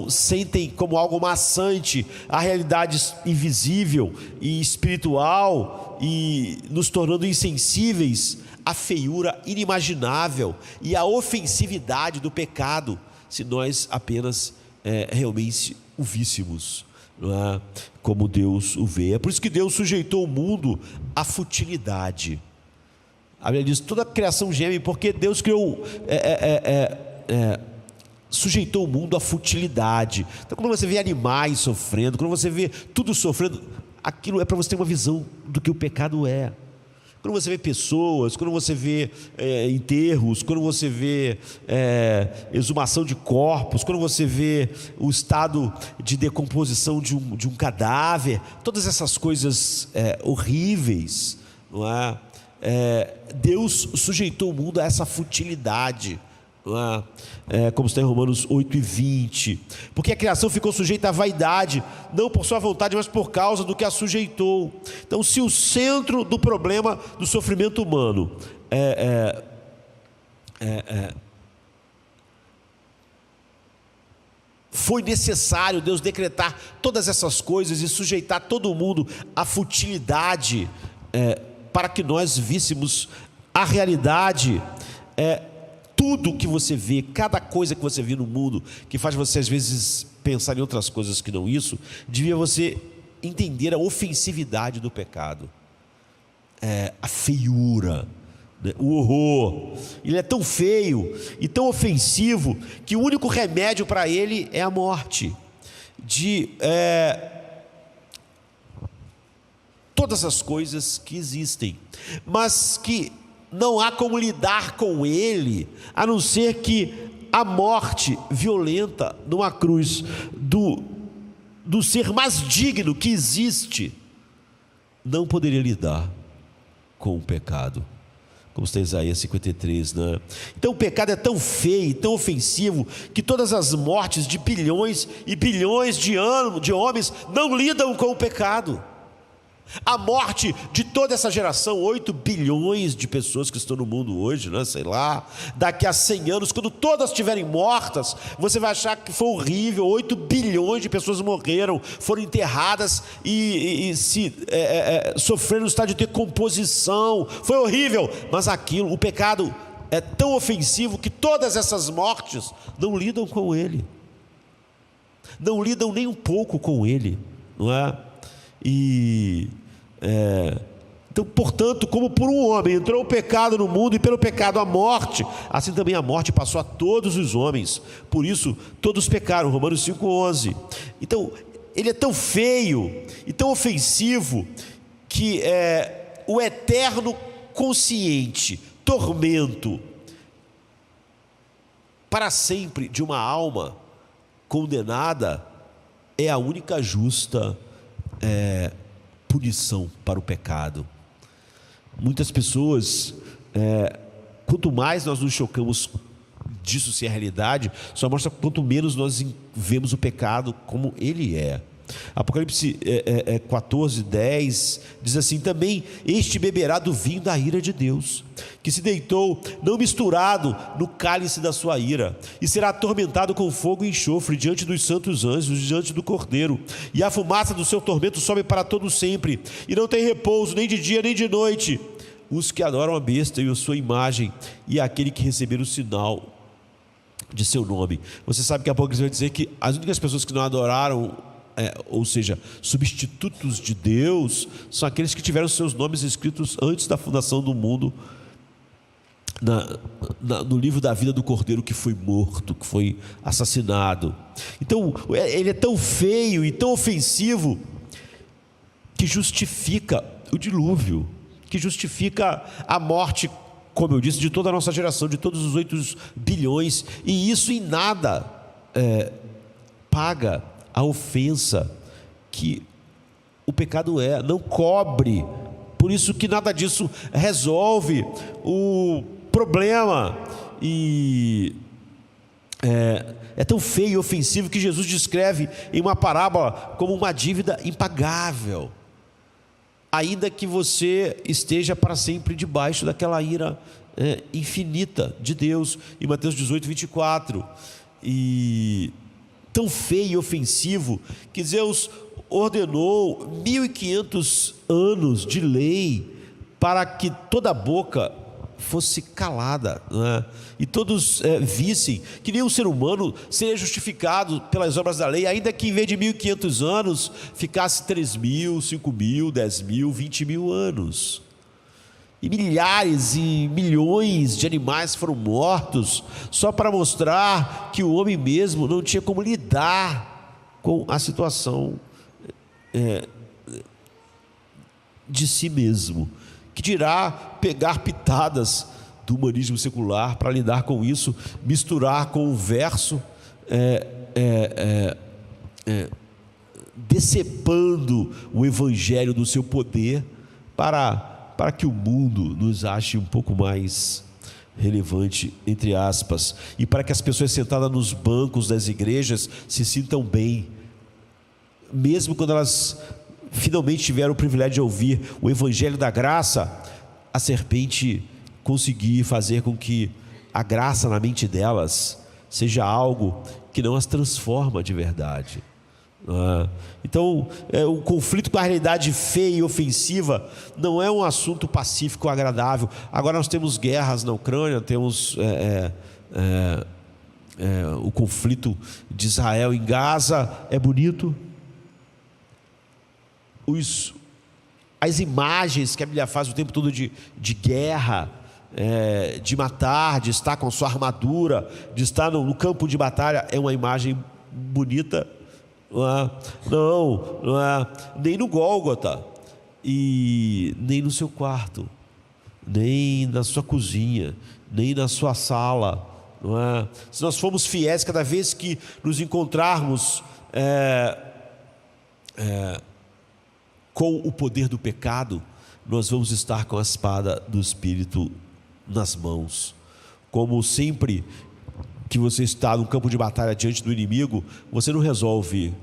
S1: sentem como algo maçante a realidade invisível e espiritual, e nos tornando insensíveis à feiura inimaginável e à ofensividade do pecado, se nós apenas realmente o víssemos, não é? Como Deus o vê. É por isso que Deus sujeitou o mundo à futilidade. A Bíblia diz: toda a criação geme, porque Deus criou, sujeitou o mundo à futilidade. Então, quando você vê animais sofrendo, quando você vê tudo sofrendo, aquilo é para você ter uma visão do que o pecado é. Quando você vê pessoas, quando você vê enterros, quando você vê exumação de corpos, quando você vê o estado de decomposição de um cadáver, todas essas coisas horríveis, não é? Deus sujeitou o mundo a essa futilidade, não é? Como está em Romanos 8:20, porque a criação ficou sujeita à vaidade, não por sua vontade, mas por causa do que a sujeitou. Então, se o centro do problema do sofrimento humano foi necessário Deus decretar todas essas coisas e sujeitar todo mundo à futilidade, para que nós víssemos a realidade. Tudo que você vê, cada coisa que você vê no mundo, que faz você às vezes pensar em outras coisas que não isso, devia você entender a ofensividade do pecado, a feiura, né? O horror. Ele é tão feio e tão ofensivo que o único remédio para ele é a morte. Todas as coisas que existem, mas que não há como lidar com ele, a não ser que a morte violenta numa cruz do ser mais digno que existe não poderia lidar com o pecado, como está em Isaías 53, né? Então o pecado é tão feio, tão ofensivo, que todas as mortes de bilhões e bilhões de homens não lidam com o pecado. A morte de toda essa geração, 8 bilhões de pessoas que estão no mundo hoje, né? Sei lá, daqui a 100 anos, quando todas estiverem mortas, você vai achar que foi horrível. 8 bilhões de pessoas morreram, foram enterradas e sofreram no estado de decomposição. Foi horrível, mas o pecado é tão ofensivo que todas essas mortes não lidam com ele, não lidam nem um pouco com ele, não é? Então, portanto, como por um homem entrou o pecado no mundo e pelo pecado a morte, assim também a morte passou a todos os homens, por isso todos pecaram. Romanos 5:11. Então, ele é tão feio e tão ofensivo que o eterno consciente tormento para sempre de uma alma condenada é a única justa punição para o pecado. Muitas pessoas, quanto mais nós nos chocamos disso ser a realidade, só mostra quanto menos nós vemos o pecado como ele é. Apocalipse 14:10 diz assim: também este beberá do vinho da ira de Deus, que se deitou, não misturado, no cálice da sua ira, e será atormentado com fogo e enxofre diante dos santos anjos, diante do Cordeiro, e a fumaça do seu tormento sobe para todo sempre, e não tem repouso nem de dia nem de noite, os que adoram a besta e a sua imagem, e aquele que receber o sinal de seu nome. Você sabe que a Apocalipse vai dizer que as únicas pessoas que não adoraram, ou seja, substitutos de Deus, são aqueles que tiveram seus nomes escritos antes da fundação do mundo no livro da vida do Cordeiro que foi morto, que foi assassinado. Então, ele é tão feio e tão ofensivo que justifica o dilúvio, que justifica a morte, como eu disse, de toda a nossa geração, de todos os 8 bilhões, e isso em nada paga a ofensa que o pecado não cobre. Por isso que nada disso resolve o problema. E é tão feio e ofensivo que Jesus descreve em uma parábola como uma dívida impagável, ainda que você esteja para sempre debaixo daquela ira infinita de Deus, em Mateus 18, 24. E tão feio e ofensivo que Deus ordenou 1500 anos de lei para que toda boca fosse calada, né? E todos vissem que nenhum ser humano seria justificado pelas obras da lei, ainda que em vez de 1500 anos ficasse 3.000, 5.000, 10.000, 20.000 anos. E milhares e milhões de animais foram mortos só para mostrar que o homem mesmo não tinha como lidar com a situação de si mesmo, que dirá pegar pitadas do humanismo secular para lidar com isso, misturar com o verso, decepando o evangelho do seu poder para que o mundo nos ache um pouco mais relevante, entre aspas, e para que as pessoas sentadas nos bancos das igrejas se sintam bem, mesmo quando elas finalmente tiveram o privilégio de ouvir o evangelho da graça, a serpente conseguir fazer com que a graça na mente delas seja algo que não as transforma de verdade. Então, o conflito com a realidade feia e ofensiva não é um assunto pacífico ou agradável. Agora nós temos guerras na Ucrânia, temos o conflito de Israel em Gaza. É bonito. As imagens que a Bíblia faz o tempo todo de guerra, de matar, de estar com sua armadura, de estar no campo de batalha, é uma imagem bonita. Não é nem no Gólgota, e nem no seu quarto, nem na sua cozinha, nem na sua sala, não é? Se nós formos fiéis, cada vez que nos encontrarmos com o poder do pecado, nós vamos estar com a espada do Espírito nas mãos. Como sempre que você está no campo de batalha diante do inimigo, você não resolve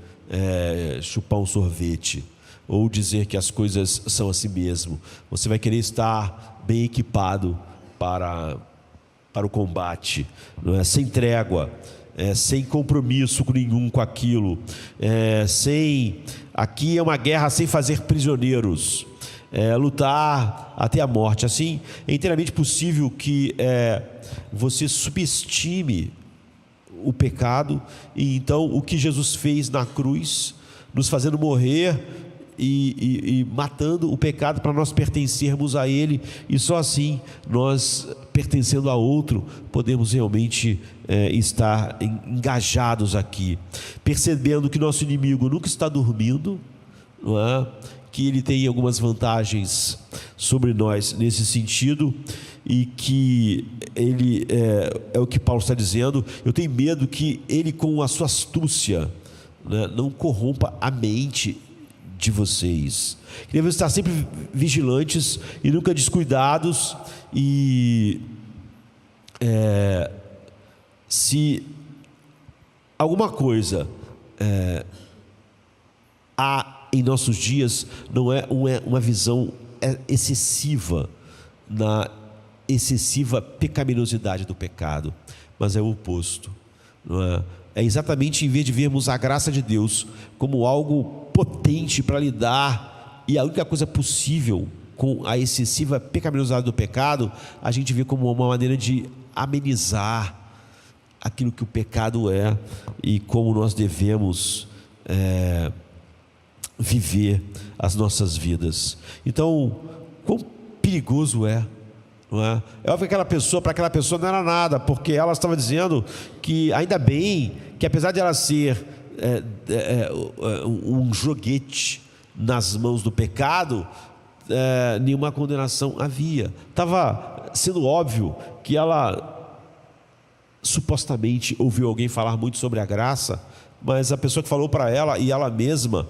S1: chupar um sorvete ou dizer que as coisas são assim mesmo. Você vai querer estar bem equipado para o combate, não é? Sem trégua, sem compromisso nenhum com aquilo, aqui é uma guerra sem fazer prisioneiros, lutar até a morte. Assim, é inteiramente possível que você subestime o pecado, e então o que Jesus fez na cruz, nos fazendo morrer e matando o pecado para nós pertencermos a Ele, e só assim nós, pertencendo a outro, podemos realmente estar engajados aqui, percebendo que nosso inimigo nunca está dormindo, não é? Que ele tem algumas vantagens sobre nós nesse sentido, e que ele é o que Paulo está dizendo: eu tenho medo que ele, com a sua astúcia, né, não corrompa a mente de vocês. Devemos estar sempre vigilantes e nunca descuidados, e se alguma coisa há em nossos dias, não é uma visão excessiva na excessiva pecaminosidade do pecado, mas é o oposto, não é? É exatamente, em vez de vermos a graça de Deus como algo potente para lidar, e a única coisa possível com a excessiva pecaminosidade do pecado, a gente vê como uma maneira de amenizar aquilo que o pecado é, e como nós devemos viver as nossas vidas. Então, quão perigoso é não é? É óbvio que para aquela pessoa não era nada, porque ela estava dizendo que ainda bem que, apesar de ela ser um joguete nas mãos do pecado, nenhuma condenação havia. Estava sendo óbvio que ela supostamente ouviu alguém falar muito sobre a graça, mas a pessoa que falou para ela e ela mesma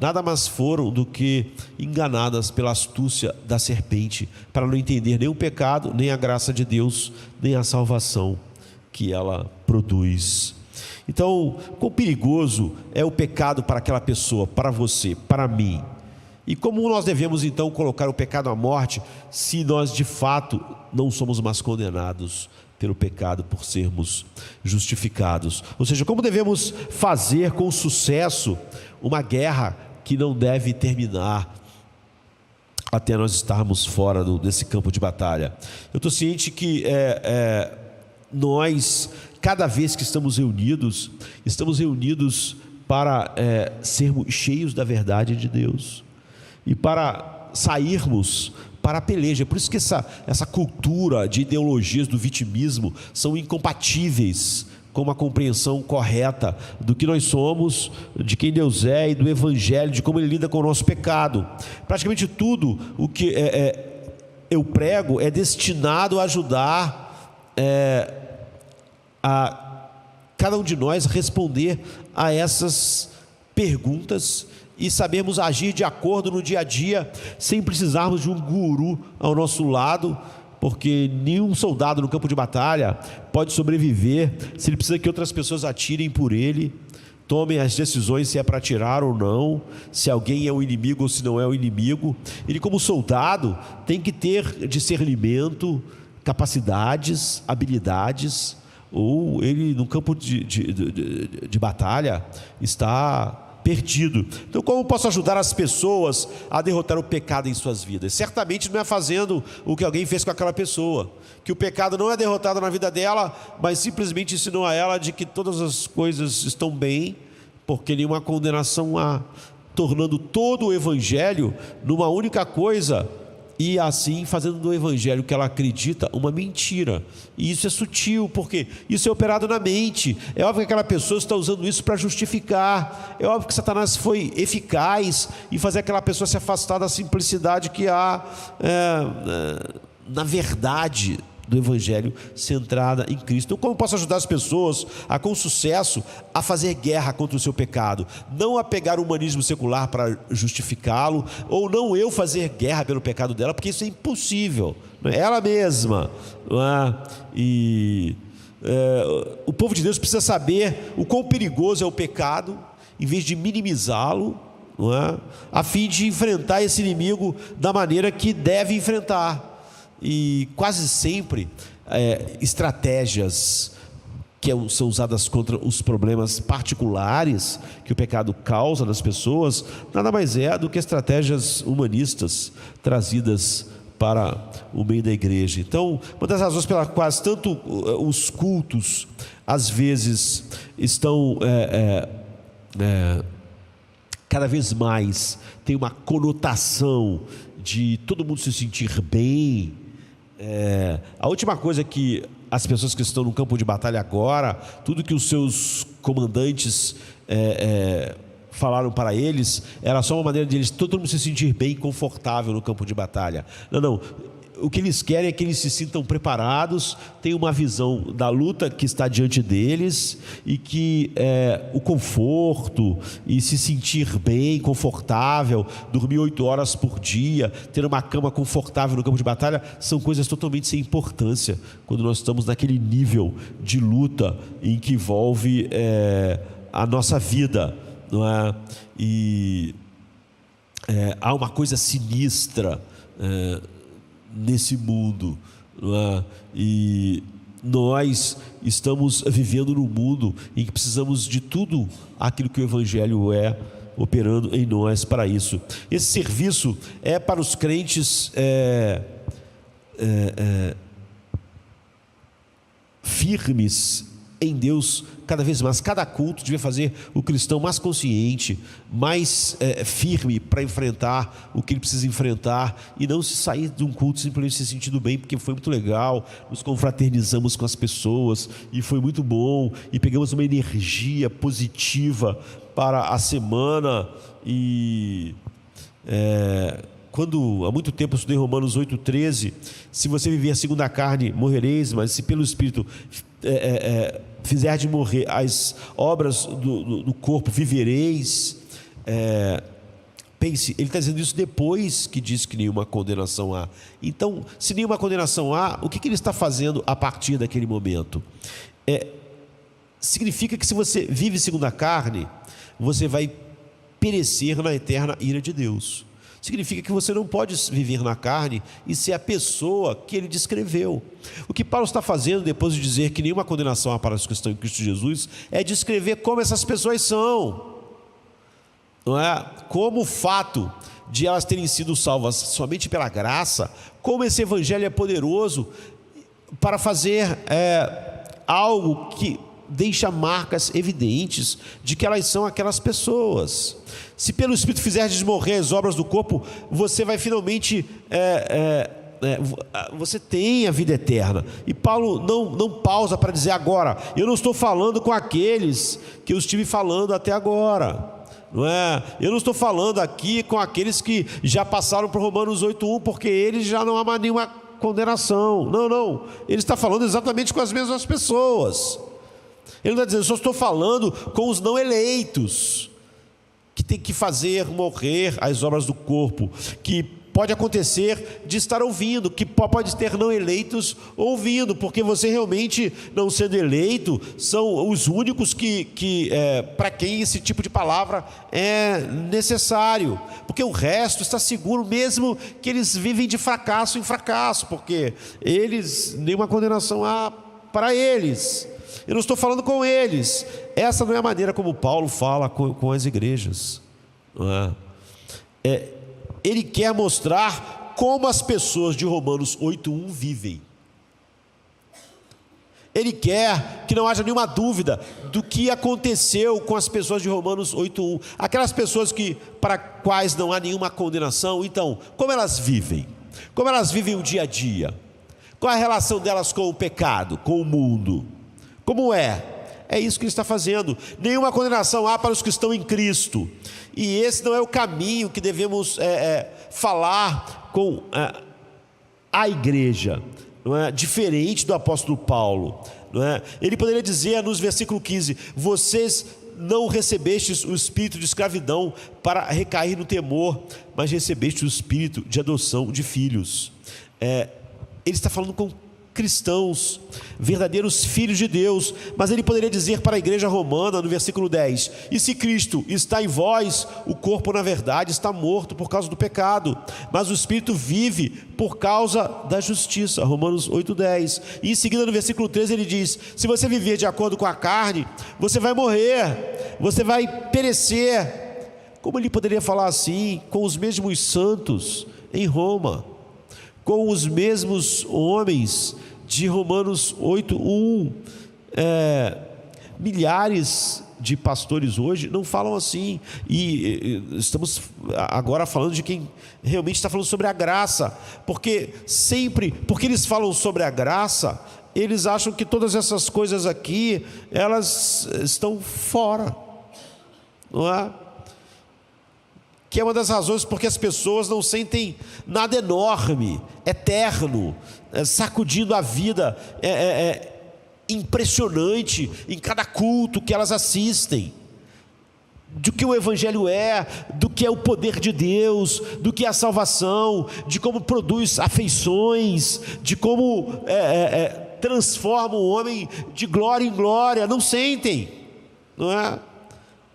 S1: nada mais foram do que enganadas pela astúcia da serpente, para não entender nem o pecado, nem a graça de Deus, nem a salvação que ela produz. Então, quão perigoso é o pecado para aquela pessoa, para você, para mim? E como nós devemos então colocar o pecado à morte, se nós de fato não somos mais condenados pelo pecado por sermos justificados? Ou seja, como devemos fazer com sucesso uma guerra que não deve terminar até nós estarmos fora desse campo de batalha? Eu estou ciente que nós, cada vez que estamos reunidos para sermos cheios da verdade de Deus e para sairmos para a peleja. Por isso que essa cultura de ideologias do vitimismo são incompatíveis com uma compreensão correta do que nós somos, de quem Deus é e do Evangelho, de como Ele lida com o nosso pecado. Praticamente tudo o que eu prego é destinado a ajudar a cada um de nós responder a essas perguntas e sabermos agir de acordo no dia a dia, sem precisarmos de um guru ao nosso lado, porque nenhum soldado no campo de batalha pode sobreviver se ele precisa que outras pessoas atirem por ele, tomem as decisões se é para atirar ou não, se alguém é o inimigo ou se não é o inimigo. Ele, como soldado, tem que ter discernimento, capacidades, habilidades, ou ele no campo de batalha está perdido. Então, como posso ajudar as pessoas a derrotar o pecado em suas vidas? Certamente não é fazendo o que alguém fez com aquela pessoa, que o pecado não é derrotado na vida dela, mas simplesmente ensinou a ela de que todas as coisas estão bem, porque nenhuma condenação há, tornando todo o Evangelho numa única coisa, e assim fazendo do Evangelho que ela acredita uma mentira. E isso é sutil, porque isso é operado na mente. É óbvio que aquela pessoa está usando isso para justificar. É óbvio que Satanás foi eficaz em fazer aquela pessoa se afastar da simplicidade que há na verdade do Evangelho centrada em Cristo. Então, como posso ajudar as pessoas a, com sucesso, a fazer guerra contra o seu pecado? Não a pegar o humanismo secular para justificá-lo, ou não eu fazer guerra pelo pecado dela, porque isso é impossível, não é? Ela mesma, não é? O povo de Deus precisa saber o quão perigoso é o pecado, em vez de minimizá-lo, não é? A fim de enfrentar esse inimigo da maneira que deve enfrentar. E quase sempre estratégias que são usadas contra os problemas particulares que o pecado causa nas pessoas, nada mais é do que estratégias humanistas trazidas para o meio da igreja. Então, uma das razões pelas quais tanto os cultos às vezes estão cada vez mais tem uma conotação de todo mundo se sentir bem. A última coisa que as pessoas que estão no campo de batalha agora, tudo que os seus comandantes falaram para eles, era só uma maneira de eles, todo mundo se sentir bem e confortável no campo de batalha. Não. O que eles querem é que eles se sintam preparados, tenham uma visão da luta que está diante deles, e que o conforto e se sentir bem, confortável, dormir 8 horas por dia, ter uma cama confortável no campo de batalha, são coisas totalmente sem importância quando nós estamos naquele nível de luta em que envolve a nossa vida, não é? E há uma coisa sinistra nesse mundo, não é? E nós estamos vivendo num mundo em que precisamos de tudo aquilo que o Evangelho operando em nós para isso. Esse serviço é para os crentes firmes em Deus cada vez mais. Cada culto devia fazer o cristão mais consciente, mais firme para enfrentar o que ele precisa enfrentar, e não se sair de um culto simplesmente se sentindo bem porque foi muito legal, nos confraternizamos com as pessoas e foi muito bom, e pegamos uma energia positiva para a semana. E quando há muito tempo eu estudei Romanos 8,13, se você viver segundo a carne, morrereis, mas se pelo Espírito fizer de morrer as obras do corpo, vivereis. Pense, ele está dizendo isso depois que diz que nenhuma condenação há. Então, se nenhuma condenação há, o que ele está fazendo a partir daquele momento? Significa que se você vive segundo a carne, você vai perecer na eterna ira de Deus. Significa que você não pode viver na carne e ser a pessoa que ele descreveu. O que Paulo está fazendo, depois de dizer que nenhuma condenação há para os que estão em Cristo Jesus, é descrever como essas pessoas são, não é? Como o fato de elas terem sido salvas somente pela graça, como esse evangelho é poderoso para fazer algo que deixa marcas evidentes de que elas são aquelas pessoas. Se pelo Espírito fizerdes morrer as obras do corpo, você vai finalmente você tem a vida eterna. E Paulo não pausa para dizer agora, eu não estou falando com aqueles que eu estive falando até agora, não é? Eu não estou falando aqui com aqueles que já passaram por Romanos 8,1, porque eles já não há mais nenhuma condenação. Não, ele está falando exatamente com as mesmas pessoas. Ele não está dizendo, eu só estou falando com os não eleitos, que tem que fazer morrer as obras do corpo, que pode acontecer de estar ouvindo, que pode ter não eleitos ouvindo, porque você realmente, não sendo eleito, são os únicos que para quem esse tipo de palavra é necessário, porque o resto está seguro, mesmo que eles vivem de fracasso em fracasso, porque eles, nenhuma condenação há para eles. Eu não estou falando com eles. Essa não é a maneira como Paulo fala com as igrejas, não é? Ele quer mostrar como as pessoas de Romanos 8,1 vivem. Ele quer que não haja nenhuma dúvida do que aconteceu com as pessoas de Romanos 8,1. Aquelas pessoas para quais não há nenhuma condenação. Então, como elas vivem? Como elas vivem o dia a dia? Qual é a relação delas com o pecado, com o mundo? Como é? É isso que ele está fazendo. Nenhuma condenação há para os que estão em Cristo. E esse não é o caminho que devemos falar com a igreja, não é? Diferente do apóstolo Paulo, não é? Ele poderia dizer nos versículo 15: vocês não recebestes o espírito de escravidão para recair no temor, mas recebestes o espírito de adoção de filhos. Ele está falando com cristãos, verdadeiros filhos de Deus. Mas ele poderia dizer para a igreja romana no versículo 10: e se Cristo está em vós, o corpo na verdade está morto por causa do pecado, mas o espírito vive por causa da justiça. Romanos 8,10. E em seguida no versículo 13 ele diz: se você viver de acordo com a carne, você vai morrer, você vai perecer. Como ele poderia falar assim com os mesmos santos em Roma, com os mesmos homens de Romanos 8,1? Milhares de pastores hoje não falam assim, e estamos agora falando de quem realmente está falando sobre a graça, porque eles falam sobre a graça, eles acham que todas essas coisas aqui, elas estão fora, não é? Que é uma das razões porque as pessoas não sentem nada enorme, eterno, sacudindo a vida, impressionante em cada culto que elas assistem, do que o evangelho é, do que é o poder de Deus, do que é a salvação, de como produz afeições, de como transforma o homem de glória em glória. Não sentem, não é?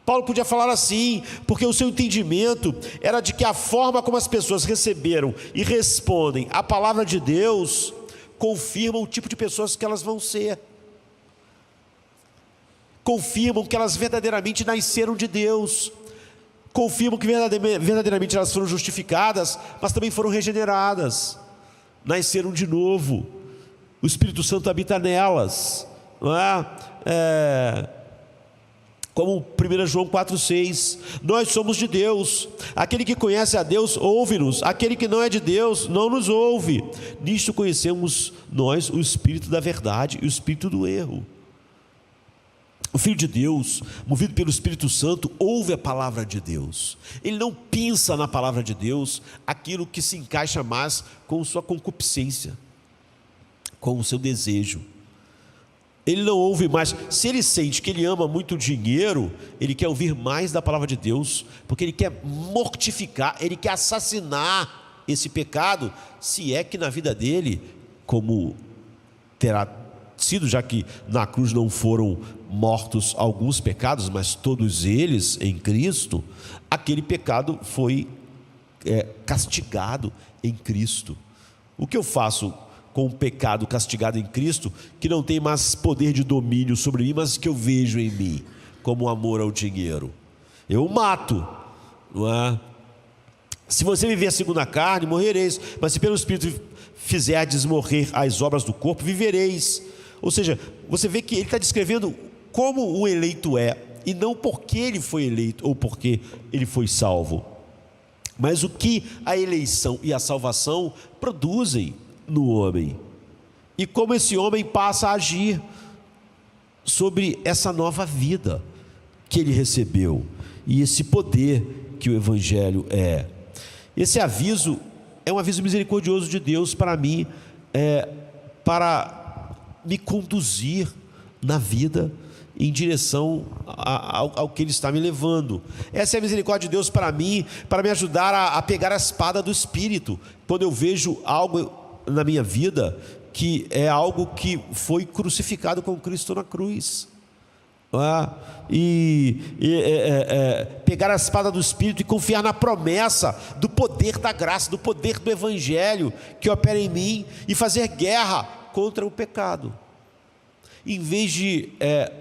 S1: Paulo podia falar assim, porque o seu entendimento era de que a forma como as pessoas receberam e respondem à palavra de Deus confirmam o tipo de pessoas que elas vão ser, confirmam que elas verdadeiramente nasceram de Deus, confirmam que verdadeiramente elas foram justificadas, mas também foram regeneradas, nasceram de novo, o Espírito Santo habita nelas, não é? Como 1 João 4,6, nós somos de Deus, aquele que conhece a Deus ouve-nos, aquele que não é de Deus não nos ouve. Nisto conhecemos nós o espírito da verdade e o espírito do erro. O Filho de Deus, movido pelo Espírito Santo, ouve a palavra de Deus. Ele não pensa na palavra de Deus aquilo que se encaixa mais com sua concupiscência, com o seu desejo. Ele não ouve mais. Se ele sente que ele ama muito dinheiro, ele quer ouvir mais da palavra de Deus, porque ele quer mortificar, ele quer assassinar esse pecado, se é que na vida dele, como terá sido, já que na cruz não foram mortos alguns pecados, mas todos eles em Cristo, aquele pecado foi castigado em Cristo. O que eu faço com o pecado castigado em Cristo, que não tem mais poder de domínio sobre mim, mas que eu vejo em mim, como o amor ao dinheiro? Eu o mato, não é? Se você viver segundo a carne, morrereis, mas se pelo Espírito fizerdes morrer as obras do corpo, vivereis. Ou seja, você vê que ele está descrevendo como o eleito é, e não porque ele foi eleito, ou porque ele foi salvo, mas o que a eleição e a salvação produzem no homem, e como esse homem passa a agir sobre essa nova vida que ele recebeu, e esse poder que o Evangelho é. Esse aviso é um aviso misericordioso de Deus para mim, para me conduzir na vida em direção ao que Ele está me levando. Essa é a misericórdia de Deus para mim, para me ajudar a pegar a espada do Espírito, quando eu vejo algo na minha vida que é algo que foi crucificado com Cristo na cruz. Pegar a espada do Espírito e confiar na promessa do poder da graça, do poder do Evangelho que opera em mim, e fazer guerra contra o pecado, em vez de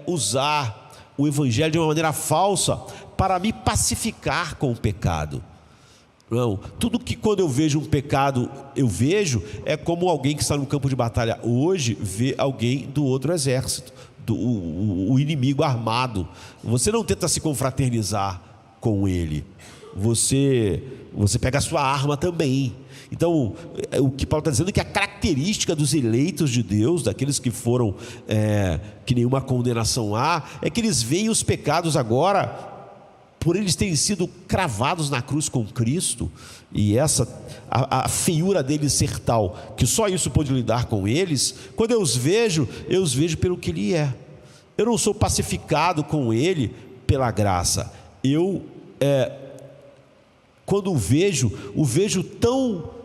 S1: usar o Evangelho de uma maneira falsa para me pacificar com o pecado. Não, tudo que quando eu vejo um pecado, eu vejo, é como alguém que está no campo de batalha hoje vê alguém do outro exército, o inimigo armado. Você não tenta se confraternizar com ele, você pega a sua arma também. Então, o que Paulo está dizendo é que a característica dos eleitos de Deus, daqueles que foram, que nenhuma condenação há, é que eles veem os pecados agora, por eles terem sido cravados na cruz com Cristo, e a feiura deles ser tal, que só isso pode lidar com eles. Quando eu os vejo pelo que Ele é. Eu não sou pacificado com Ele pela graça. Eu, quando o vejo tão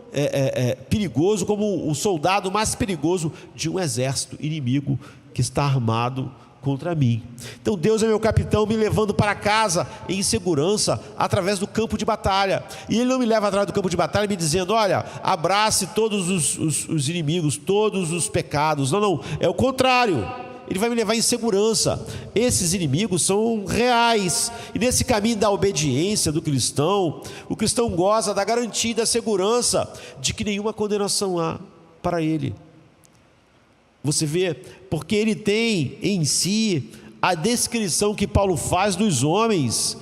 S1: perigoso como o soldado mais perigoso de um exército inimigo que está armado contra mim. Então Deus é meu capitão, me levando para casa em segurança através do campo de batalha, e Ele não me leva atrás do campo de batalha me dizendo: olha, abrace todos os inimigos, todos os pecados. Não, é o contrário. Ele vai me levar em segurança. Esses inimigos são reais, e nesse caminho da obediência do cristão, o cristão goza da garantia e da segurança de que nenhuma condenação há para ele. Você vê, porque ele tem em si a descrição que Paulo faz dos homens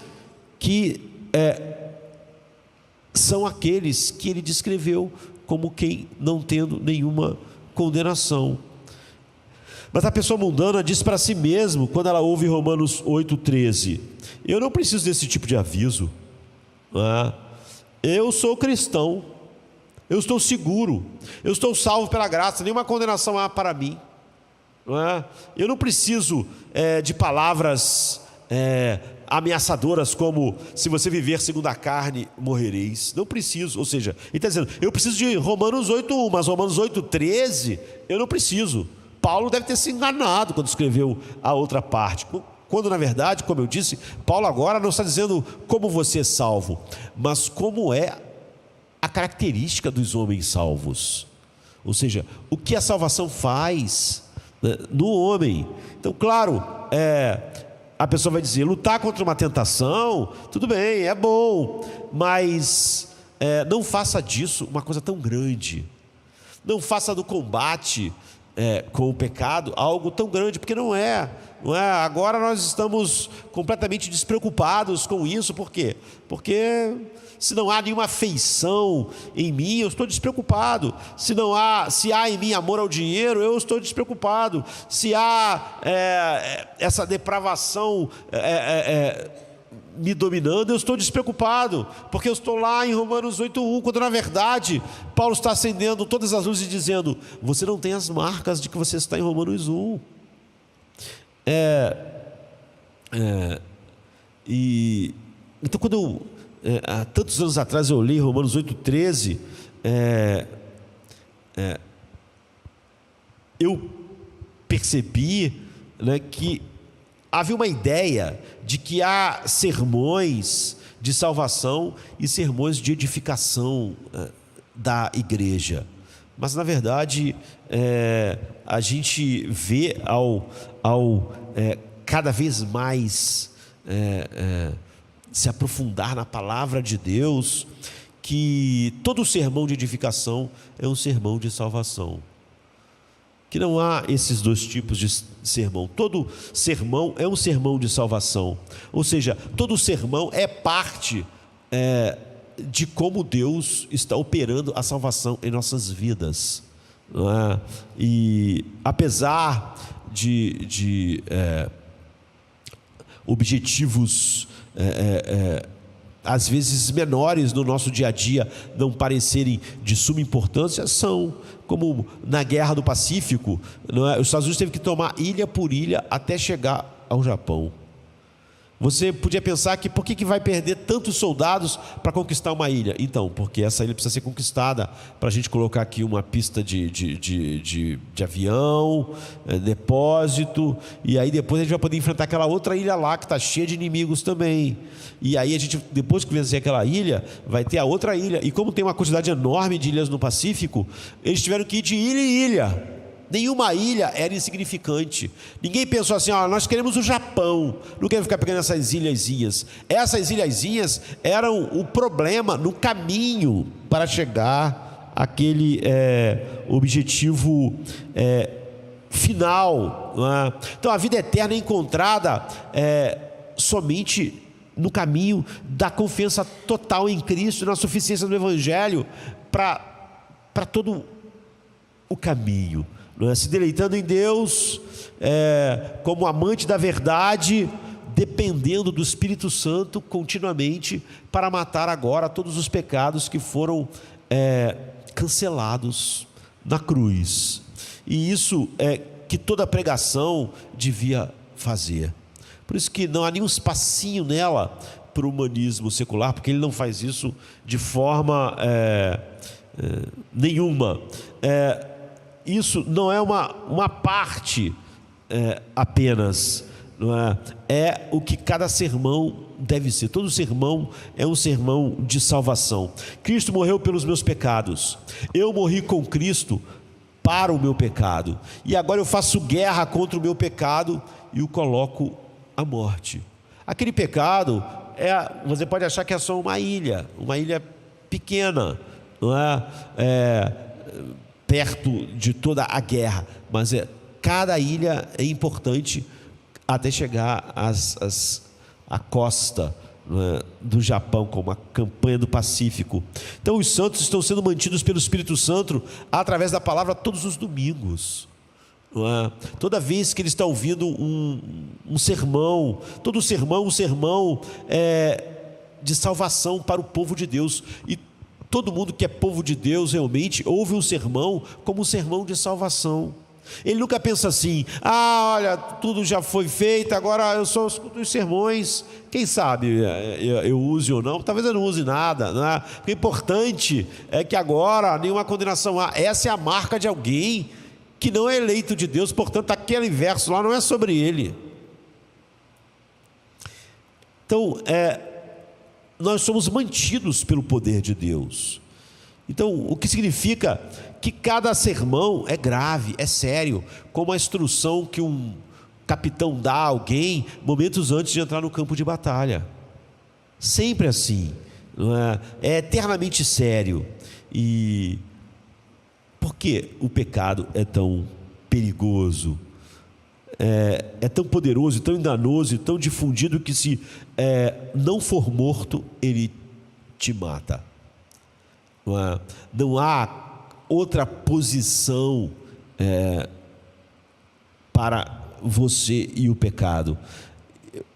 S1: que são aqueles que ele descreveu como quem não tendo nenhuma condenação. Mas a pessoa mundana diz para si mesmo, quando ela ouve Romanos 8,13: eu não preciso desse tipo de aviso, eu sou cristão, eu estou seguro, eu estou salvo pela graça, nenhuma condenação há para mim. Eu não preciso de palavras ameaçadoras como: se você viver segundo a carne, morrereis. Não preciso. Ou seja, ele está dizendo: eu preciso de Romanos 8,1, mas Romanos 8,13 eu não preciso. Paulo deve ter se enganado quando escreveu a outra parte, quando na verdade, como eu disse, Paulo agora não está dizendo como você é salvo, mas como é a característica dos homens salvos. Ou seja, o que a salvação faz no homem. Então, claro, a pessoa vai dizer: lutar contra uma tentação, tudo bem, é bom, mas não faça disso uma coisa tão grande. Não faça do combate com o pecado algo tão grande, porque não é. Agora nós estamos completamente despreocupados com isso. Por quê? Porque se não há nenhuma afeição em mim, eu estou despreocupado. Se há em mim amor ao dinheiro, eu estou despreocupado. Se há essa depravação me dominando, eu estou despreocupado, porque eu estou lá em Romanos 8:1, quando na verdade Paulo está acendendo todas as luzes e dizendo: você não tem as marcas de que você está em Romanos 1. Então, quando há tantos anos atrás eu li Romanos 8:13, eu percebi, né, que havia uma ideia de que há sermões de salvação e sermões de edificação da igreja. Mas, na verdade, a gente vê ao cada vez mais se aprofundar na palavra de Deus, que todo sermão de edificação é um sermão de salvação. Que não há esses dois tipos de sermão. Todo sermão é um sermão de salvação. Ou seja, todo sermão é parte de como Deus está operando a salvação em nossas vidas. Não é? E apesar de objetivos às vezes menores no nosso dia a dia não parecerem de suma importância, são, como na Guerra do Pacífico, não é? Os Estados Unidos teve que tomar ilha por ilha até chegar ao Japão. Você podia pensar que por que vai perder tantos soldados para conquistar uma ilha? Então, porque essa ilha precisa ser conquistada para a gente colocar aqui uma pista de avião, depósito, e aí depois a gente vai poder enfrentar aquela outra ilha lá que está cheia de inimigos também. E aí a gente, depois que vencer aquela ilha, vai ter a outra ilha. E como tem uma quantidade enorme de ilhas no Pacífico, eles tiveram que ir de ilha em ilha. Nenhuma ilha era insignificante. Ninguém pensou assim: nós queremos o Japão, não queremos ficar pegando essas ilhazinhas. Essas ilhazinhas eram o problema no caminho para chegar àquele objetivo final. Não é? Então a vida eterna é encontrada somente no caminho da confiança total em Cristo, na suficiência do Evangelho para todo o caminho. Não é? Se deleitando em Deus, como amante da verdade, dependendo do Espírito Santo continuamente para matar agora todos os pecados que foram cancelados na cruz. E isso é que toda pregação devia fazer. Por isso que não há nenhum espacinho nela para o humanismo secular, porque ele não faz isso de forma nenhuma. Isso não é uma parte apenas, não é? É o que cada sermão deve ser. Todo sermão é um sermão de salvação. Cristo morreu pelos meus pecados. Eu morri com Cristo para o meu pecado. E agora eu faço guerra contra o meu pecado e o coloco à morte. Aquele pecado, você pode achar que é só uma ilha pequena, não é? Perto de toda a guerra, mas cada ilha é importante até chegar à costa, né, do Japão, como a campanha do Pacífico. Então os santos estão sendo mantidos pelo Espírito Santo através da palavra todos os domingos. Não é? Toda vez que ele está ouvindo um sermão, todo sermão, um sermão de salvação para o povo de Deus. E todo mundo que é povo de Deus realmente ouve um sermão como um sermão de salvação. Ele nunca pensa assim: olha, tudo já foi feito, agora eu só escuto os sermões, quem sabe eu use ou não, talvez eu não use nada, né? Porque o importante é que agora nenhuma condenação há. Essa é a marca de alguém que não é eleito de Deus, portanto aquele verso lá não é sobre ele. Então, nós somos mantidos pelo poder de Deus. Então, o que significa que cada sermão é grave, é sério, como a instrução que um capitão dá a alguém momentos antes de entrar no campo de batalha. Sempre assim, não é? É eternamente sério. E por que o pecado é tão perigoso, é tão poderoso, tão enganoso e tão difundido que se não for morto, ele te mata. Não há outra posição para você e o pecado.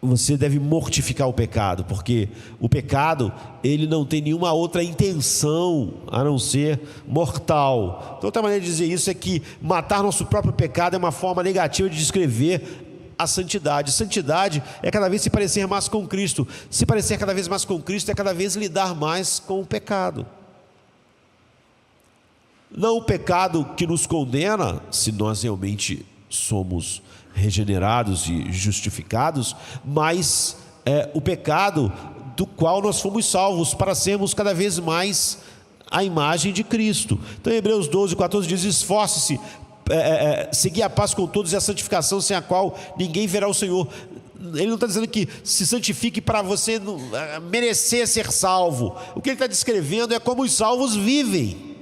S1: Você deve mortificar o pecado, porque o pecado, ele não tem nenhuma outra intenção a não ser mortal. Então, outra maneira de dizer isso é que matar nosso próprio pecado é uma forma negativa de descrever a santidade. Santidade é cada vez se parecer mais com Cristo. Se parecer cada vez mais com Cristo é cada vez lidar mais com o pecado. Não o pecado que nos condena, se nós realmente somos regenerados e justificados, mas o pecado do qual nós fomos salvos para sermos cada vez mais a imagem de Cristo. Então, em Hebreus 12:14 diz: esforce-se, seguir a paz com todos e a santificação, sem a qual ninguém verá o Senhor. Ele não está dizendo que se santifique para você merecer ser salvo. O que ele está descrevendo é como os salvos vivem.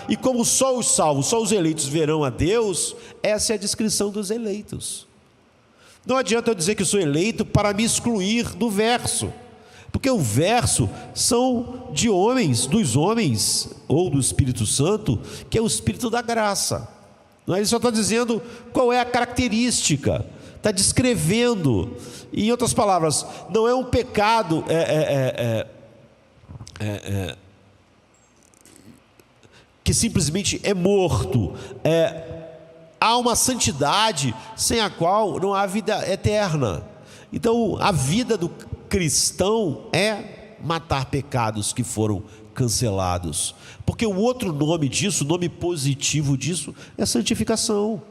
S1: E como só os salvos, só os eleitos verão a Deus, essa é a descrição dos eleitos. Não adianta eu dizer que eu sou eleito para me excluir do verso, porque o verso são de homens, dos homens, ou do Espírito Santo, que é o Espírito da graça. Ele só está dizendo qual é a característica, está descrevendo. Em outras palavras, não é um pecado que simplesmente é morto. Há uma santidade sem a qual não há vida eterna. Então, a vida do cristão é matar pecados que foram cancelados, porque o outro nome disso, o nome positivo disso, é santificação,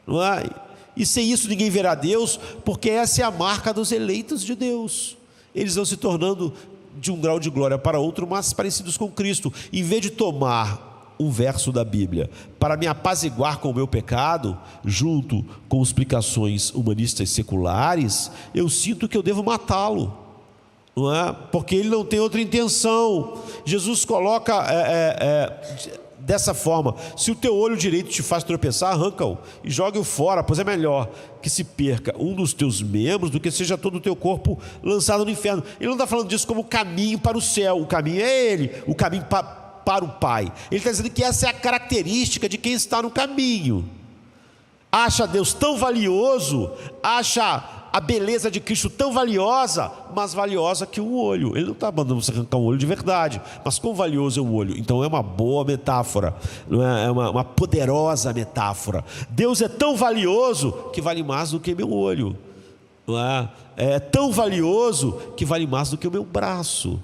S1: não é? E sem isso ninguém verá Deus, porque essa é a marca dos eleitos de Deus. Eles vão se tornando de um grau de glória para outro, mas parecidos com Cristo. Em vez de tomar um verso da Bíblia para me apaziguar com o meu pecado, junto com explicações humanistas seculares, eu sinto que eu devo matá-lo, não é? Porque ele não tem outra intenção. Jesus coloca dessa forma: se o teu olho direito te faz tropeçar, arranca-o e jogue-o fora, pois é melhor que se perca um dos teus membros do que seja todo o teu corpo lançado no inferno. Ele não está falando disso como caminho para o céu. O caminho é ele, o caminho para o Pai. Ele está dizendo que essa é a característica de quem está no caminho. Acha Deus tão valioso, acha a beleza de Cristo tão valiosa, mais valiosa que o olho. Ele não está mandando você arrancar um olho de verdade, mas quão valioso é o olho. Então é uma boa metáfora, não é? É uma poderosa metáfora. Deus é tão valioso que vale mais do que meu olho, não é? É tão valioso que vale mais do que o meu braço.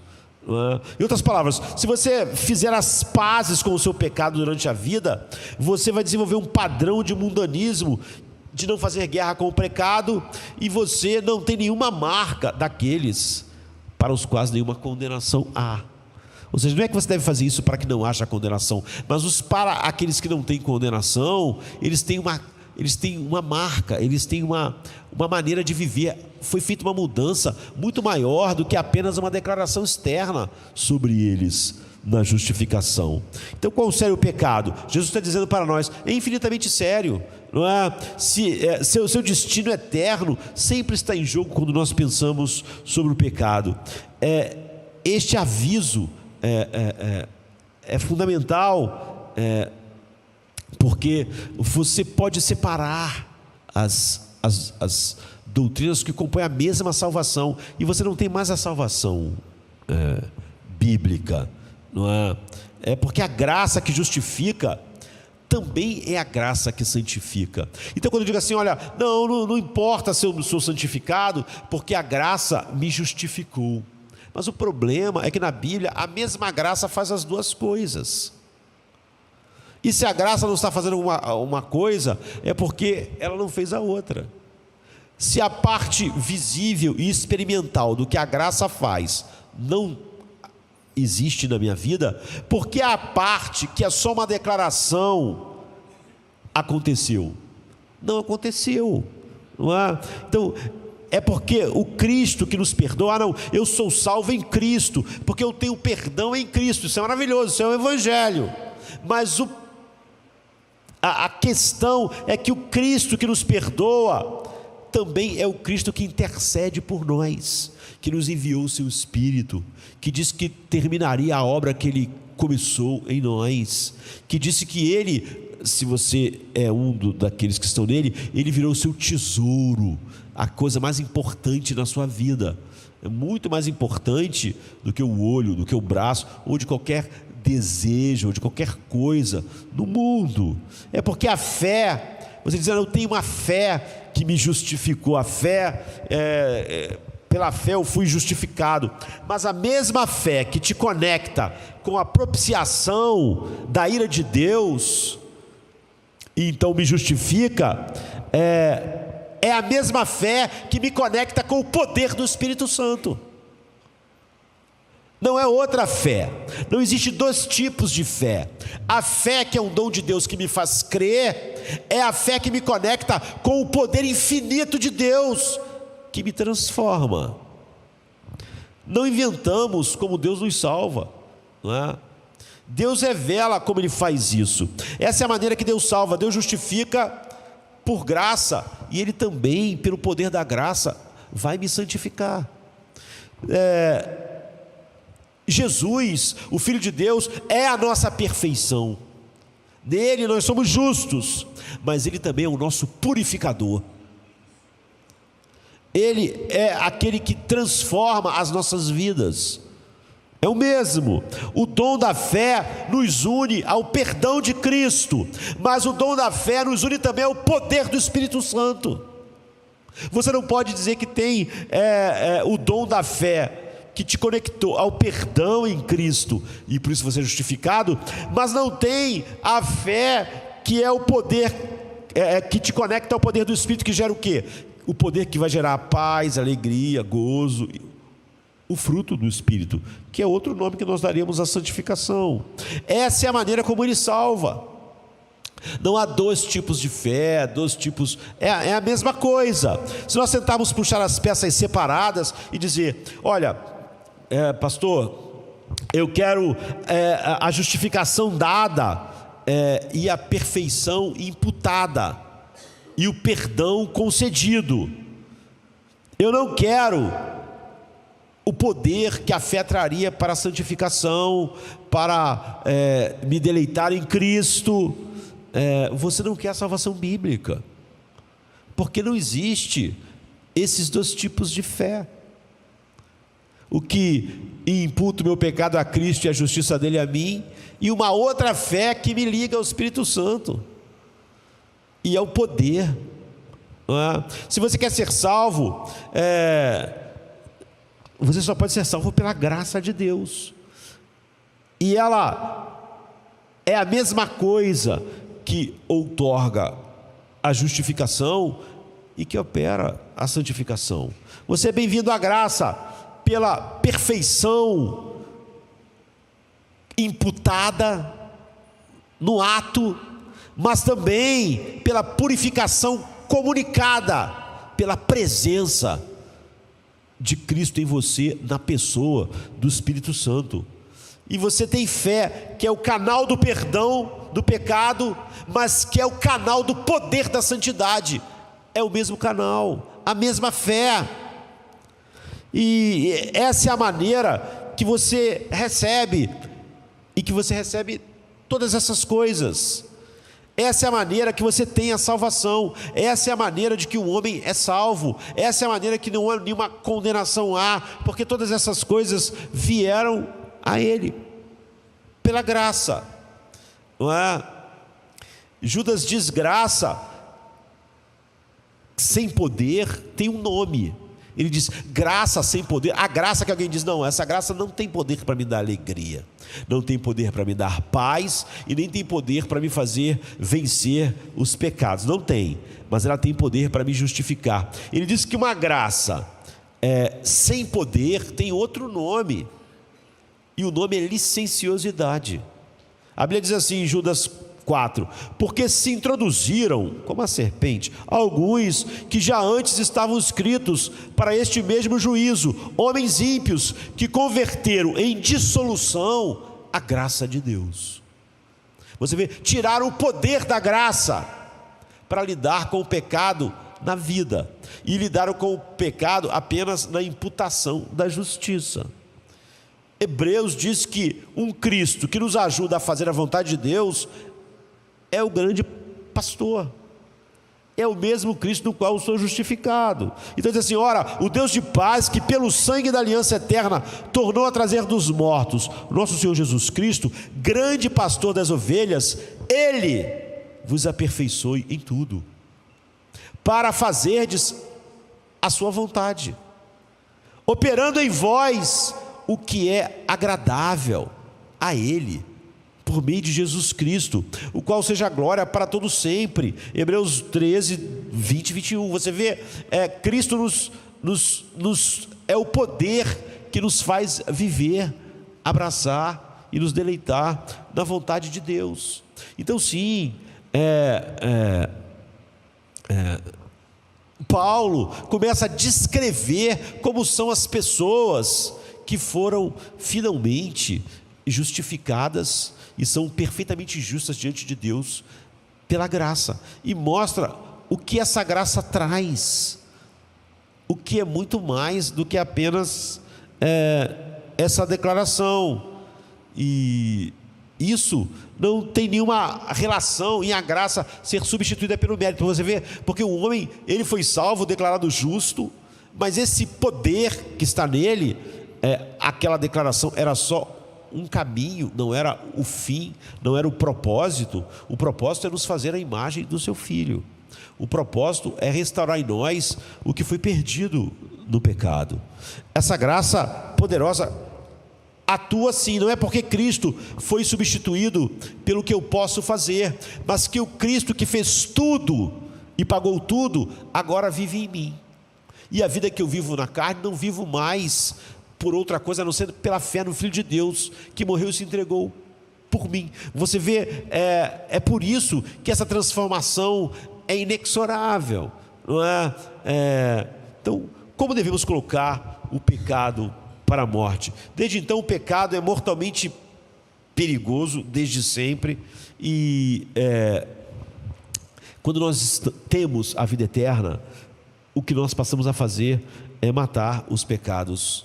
S1: Em outras palavras, se você fizer as pazes com o seu pecado durante a vida, você vai desenvolver um padrão de mundanismo, de não fazer guerra com o pecado, e você não tem nenhuma marca daqueles para os quais nenhuma condenação há. Ou seja, não é que você deve fazer isso para que não haja condenação, mas para aqueles que não têm condenação, eles têm uma marca, eles têm uma maneira de viver. Foi feita uma mudança muito maior do que apenas uma declaração externa sobre eles na justificação. Então, qual sério o pecado? Jesus está dizendo para nós, é infinitamente sério, não é? Seu destino eterno sempre está em jogo quando nós pensamos sobre o pecado. Este aviso é fundamental, porque você pode separar as doutrinas que compõem a mesma salvação, e você não tem mais a salvação bíblica, não é? É porque a graça que justifica também é a graça que santifica. Então, quando eu digo assim, olha, não importa se eu sou santificado, porque a graça me justificou. Mas o problema é que na Bíblia a mesma graça faz as duas coisas. E se a graça não está fazendo uma coisa, é porque ela não fez a outra. Se a parte visível e experimental do que a graça faz não existe na minha vida, porque a parte que é só uma declaração aconteceu? Não aconteceu, não é? Então, é porque o Cristo que nos perdoa, não, eu sou salvo em Cristo, porque eu tenho perdão em Cristo. Isso é maravilhoso, isso é o Evangelho. Mas A questão é que o Cristo que nos perdoa também é o Cristo que intercede por nós, que nos enviou o seu Espírito, que disse que terminaria a obra que Ele começou em nós, que disse que Ele, se você é daqueles que estão nele, Ele virou o seu tesouro, a coisa mais importante na sua vida. É muito mais importante do que o olho, do que o braço, ou de qualquer desejo, ou de qualquer coisa no mundo. É porque a fé, você diz, eu tenho uma fé que me justificou, a fé, pela fé eu fui justificado, mas a mesma fé que te conecta com a propiciação da ira de Deus, e então me justifica, é a mesma fé que me conecta com o poder do Espírito Santo. Não é outra fé. Não existe dois tipos de fé. A fé que é um dom de Deus que me faz crer, é a fé que me conecta com o poder infinito de Deus, que me transforma. Não inventamos como Deus nos salva, não é? Deus revela como Ele faz isso. Essa é a maneira que Deus salva. Deus justifica por graça, e Ele também, pelo poder da graça, vai me santificar. Jesus, o Filho de Deus, é a nossa perfeição. Nele nós somos justos, mas Ele também é o nosso purificador. Ele é aquele que transforma as nossas vidas. É o mesmo. O dom da fé nos une ao perdão de Cristo, mas o dom da fé nos une também ao poder do Espírito Santo. Você não pode dizer que tem o dom da fé que te conectou ao perdão em Cristo, e por isso você é justificado, mas não tem a fé que é o poder, que te conecta ao poder do Espírito, que gera o quê? O poder que vai gerar paz, alegria, gozo, o fruto do Espírito, que é outro nome que nós daríamos à santificação. Essa é a maneira como Ele salva. Não há dois tipos de fé, dois tipos, é a mesma coisa. Se nós tentarmos puxar as peças separadas e dizer, olha, pastor, eu quero a justificação dada, e a perfeição imputada, e o perdão concedido. Eu não quero o poder que a fé traria para a santificação, para me deleitar em Cristo. Você não quer a salvação bíblica, porque não existe esses dois tipos de fé. O que imputa o meu pecado a Cristo e a justiça dele a mim, e uma outra fé que me liga ao Espírito Santo e ao poder, não é? Se você quer ser salvo, você só pode ser salvo pela graça de Deus, e ela é a mesma coisa que outorga a justificação e que opera a santificação. Você é bem-vindo à graça pela perfeição imputada no ato, mas também pela purificação comunicada pela presença de Cristo em você, na pessoa do Espírito Santo. E você tem fé, que é o canal do perdão do pecado, mas que é o canal do poder da santidade. É o mesmo canal, a mesma fé. E essa é a maneira que você recebe, e que você recebe todas essas coisas. Essa é a maneira que você tem a salvação. Essa é a maneira de que o homem é salvo. Essa é a maneira que não há nenhuma condenação há, porque todas essas coisas vieram a Ele pela graça, não é? Judas diz graça sem poder tem um nome. Ele diz graça sem poder. A graça que alguém diz, não, essa graça não tem poder para me dar alegria, não tem poder para me dar paz, e nem tem poder para me fazer vencer os pecados. Não tem, mas ela tem poder para me justificar. Ele diz que uma graça sem poder tem outro nome, e o nome é licenciosidade. A Bíblia diz assim em Judas 4: porque se introduziram, como a serpente, alguns que já antes estavam escritos para este mesmo juízo, homens ímpios que converteram em dissolução a graça de Deus. Você vê, tiraram o poder da graça para lidar com o pecado na vida, e lidaram com o pecado apenas na imputação da justiça. Hebreus diz que um Cristo que nos ajuda a fazer a vontade de Deus é o grande pastor, é o mesmo Cristo no qual eu sou justificado. Então diz assim: ora, o Deus de paz, que pelo sangue da aliança eterna tornou a trazer dos mortos nosso Senhor Jesus Cristo, grande pastor das ovelhas, Ele vos aperfeiçoe em tudo, para fazerdes a sua vontade, operando em vós o que é agradável a Ele, por meio de Jesus Cristo, o qual seja glória para todo sempre. Hebreus 13, 20 e 21. Você vê, Cristo é o poder que nos faz viver, abraçar e nos deleitar na vontade de Deus. Então sim, Paulo começa a descrever como são as pessoas que foram finalmente justificadas e são perfeitamente justas diante de Deus pela graça, e mostra o que essa graça traz, o que é muito mais do que apenas essa declaração. E isso não tem nenhuma relação em a graça ser substituída pelo mérito. Você vê, porque o homem, ele foi salvo, declarado justo, mas esse poder que está nele, aquela declaração era só um caminho, não era o fim, não era o propósito. O propósito é nos fazer a imagem do seu Filho. O propósito é restaurar em nós o que foi perdido no pecado. Essa graça poderosa atua assim, não é porque Cristo foi substituído pelo que eu posso fazer, mas que o Cristo que fez tudo e pagou tudo, agora vive em mim. E a vida que eu vivo na carne, não vivo mais por outra coisa, a não ser pela fé no Filho de Deus, que morreu e se entregou por mim. Você vê, é por isso que essa transformação é inexorável, não é? Então, como devemos colocar o pecado para a morte? Desde então, o pecado é mortalmente perigoso, desde sempre, e quando nós temos a vida eterna, o que nós passamos a fazer é matar os pecados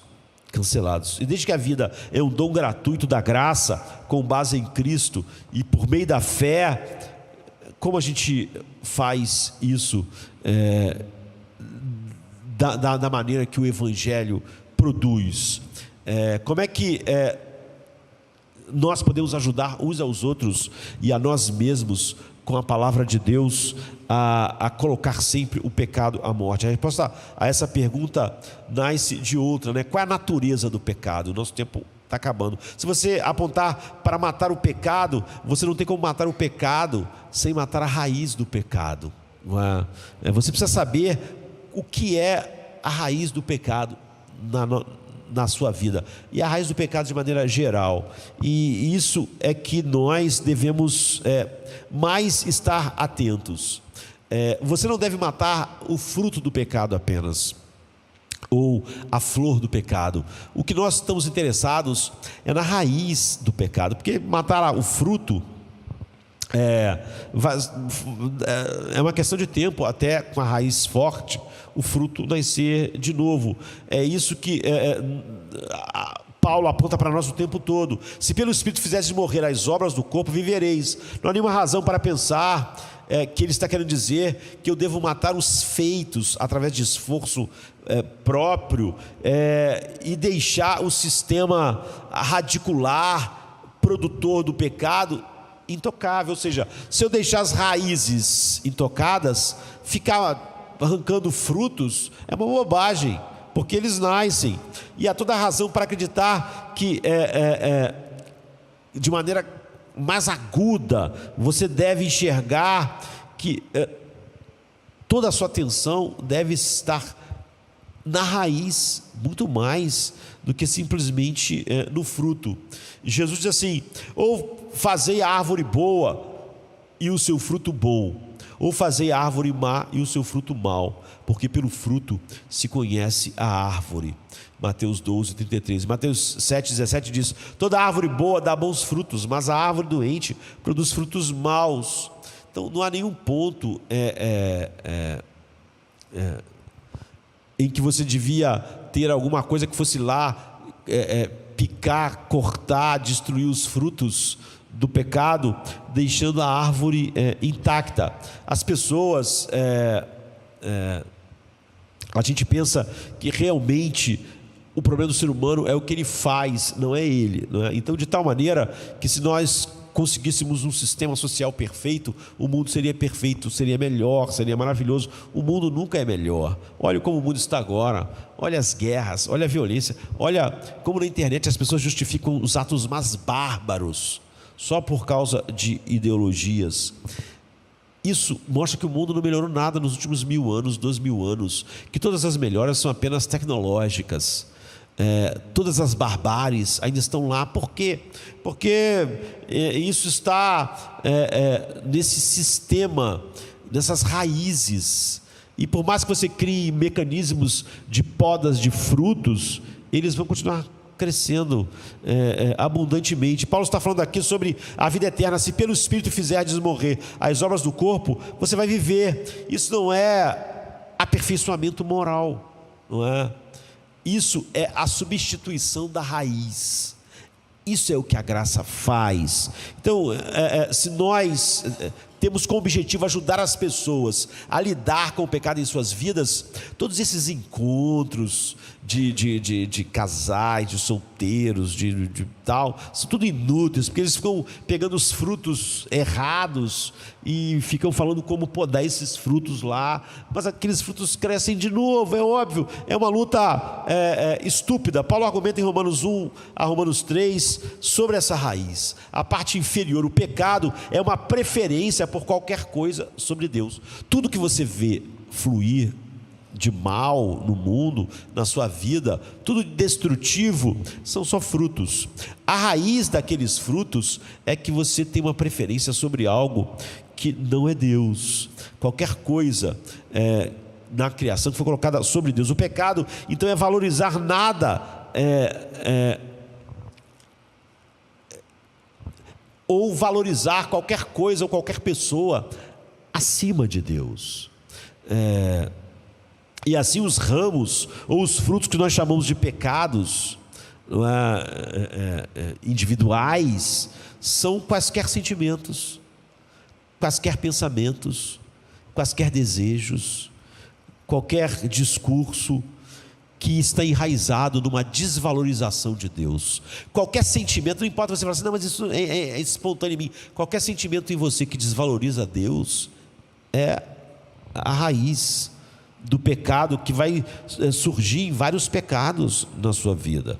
S1: cancelados. E desde que a vida é um dom gratuito da graça, com base em Cristo e por meio da fé, como a gente faz isso da maneira que o Evangelho produz? Como é que nós podemos ajudar uns aos outros e a nós mesmos com a palavra de Deus a colocar sempre o pecado à morte? A resposta a essa pergunta nasce de outra, né? Qual é a natureza do pecado? O nosso tempo está acabando. Se você apontar para matar o pecado, você não tem como matar o pecado sem matar a raiz do pecado, não é? Você precisa saber o que é a raiz do pecado na sua vida, e a raiz do pecado de maneira geral, e isso é que nós devemos mais estar atentos. Você não deve matar o fruto do pecado apenas, ou a flor do pecado. O que nós estamos interessados é na raiz do pecado, porque matar o fruto é uma questão de tempo, até com a raiz forte o fruto nascer de novo. É isso que Paulo aponta para nós o tempo todo. Se pelo Espírito fizesses morrer as obras do corpo, vivereis. Não há nenhuma razão para pensar que ele está querendo dizer que eu devo matar os feitos através de esforço próprio, e deixar o sistema radicular, produtor do pecado, intocável. Ou seja, se eu deixar as raízes intocadas, ficar arrancando frutos é uma bobagem, porque eles nascem, e há toda a razão para acreditar que de maneira mais aguda você deve enxergar que toda a sua atenção deve estar na raiz, muito mais do que simplesmente no fruto. Jesus diz assim: ou fazei a árvore boa e o seu fruto bom, Ou fazei a árvore má e o seu fruto mau, porque pelo fruto se conhece a árvore. Mateus 12, 33. Mateus 7, 17 diz: toda árvore boa dá bons frutos, mas a árvore doente produz frutos maus. Então não há nenhum ponto em que você devia ter alguma coisa que fosse lá picar, cortar, destruir os frutos do pecado, deixando a árvore intacta. As pessoas, a gente pensa que realmente o problema do ser humano é o que ele faz, não é ele, não é? Então, de tal maneira que se nós conseguíssemos um sistema social perfeito, o mundo seria perfeito, seria melhor, seria maravilhoso. O mundo nunca é melhor. Olha como o mundo está agora, olha as guerras, olha a violência, olha como na internet as pessoas justificam os atos mais bárbaros só por causa de ideologias. Isso mostra que o mundo não melhorou nada nos últimos 1000 anos, 2000 anos, que todas as melhoras são apenas tecnológicas. Todas as barbáries ainda estão lá. Por quê? Porque isso está nesse sistema, nessas raízes. E por mais que você crie mecanismos de podas de frutos, eles vão continuar crescendo abundantemente. Paulo está falando aqui sobre a vida eterna. Se pelo Espírito fizerdes morrer as obras do corpo, você vai viver. Isso não é aperfeiçoamento moral, não é? Isso é a substituição da raiz. Isso é o que a graça faz. Então, se nós temos como objetivo ajudar as pessoas a lidar com o pecado em suas vidas, todos esses encontros de casais, de solteiros, de tal, são tudo inúteis, porque eles ficam pegando os frutos errados e ficam falando como podar esses frutos lá, mas aqueles frutos crescem de novo, é óbvio, é uma luta estúpida. Paulo argumenta em Romanos 1 a Romanos 3 sobre essa raiz. A parte inferior, o pecado, é uma preferência por qualquer coisa sobre Deus. Tudo que você vê fluir de mal no mundo, na sua vida, tudo destrutivo, são só frutos. A raiz daqueles frutos é que você tem uma preferência sobre algo que não é Deus. Qualquer coisa na criação que foi colocada sobre Deus. O pecado, então, é valorizar nada ou valorizar qualquer coisa ou qualquer pessoa acima de Deus. E assim os ramos ou os frutos que nós chamamos de pecados individuais são quaisquer sentimentos, quaisquer pensamentos, quaisquer desejos, qualquer discurso que está enraizado numa desvalorização de Deus. Qualquer sentimento, não importa você falar assim, não, mas isso é espontâneo em mim. Qualquer sentimento em você que desvaloriza Deus é a raiz do pecado que vai surgir em vários pecados na sua vida.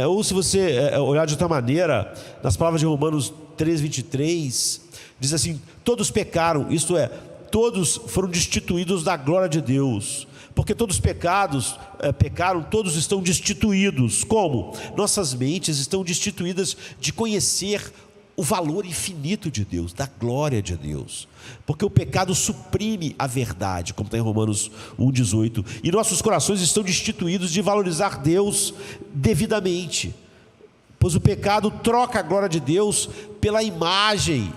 S1: Ou se você olhar de outra maneira, nas palavras de Romanos 3, 23, diz assim: todos pecaram, isto é, todos foram destituídos da glória de Deus. Porque todos pecaram, todos estão destituídos. Como? Nossas mentes estão destituídas de conhecer o valor infinito de Deus, da glória de Deus. Porque o pecado suprime a verdade, como está em Romanos 1,18. E nossos corações estão destituídos de valorizar Deus devidamente. Pois o pecado troca a glória de Deus pela imagem,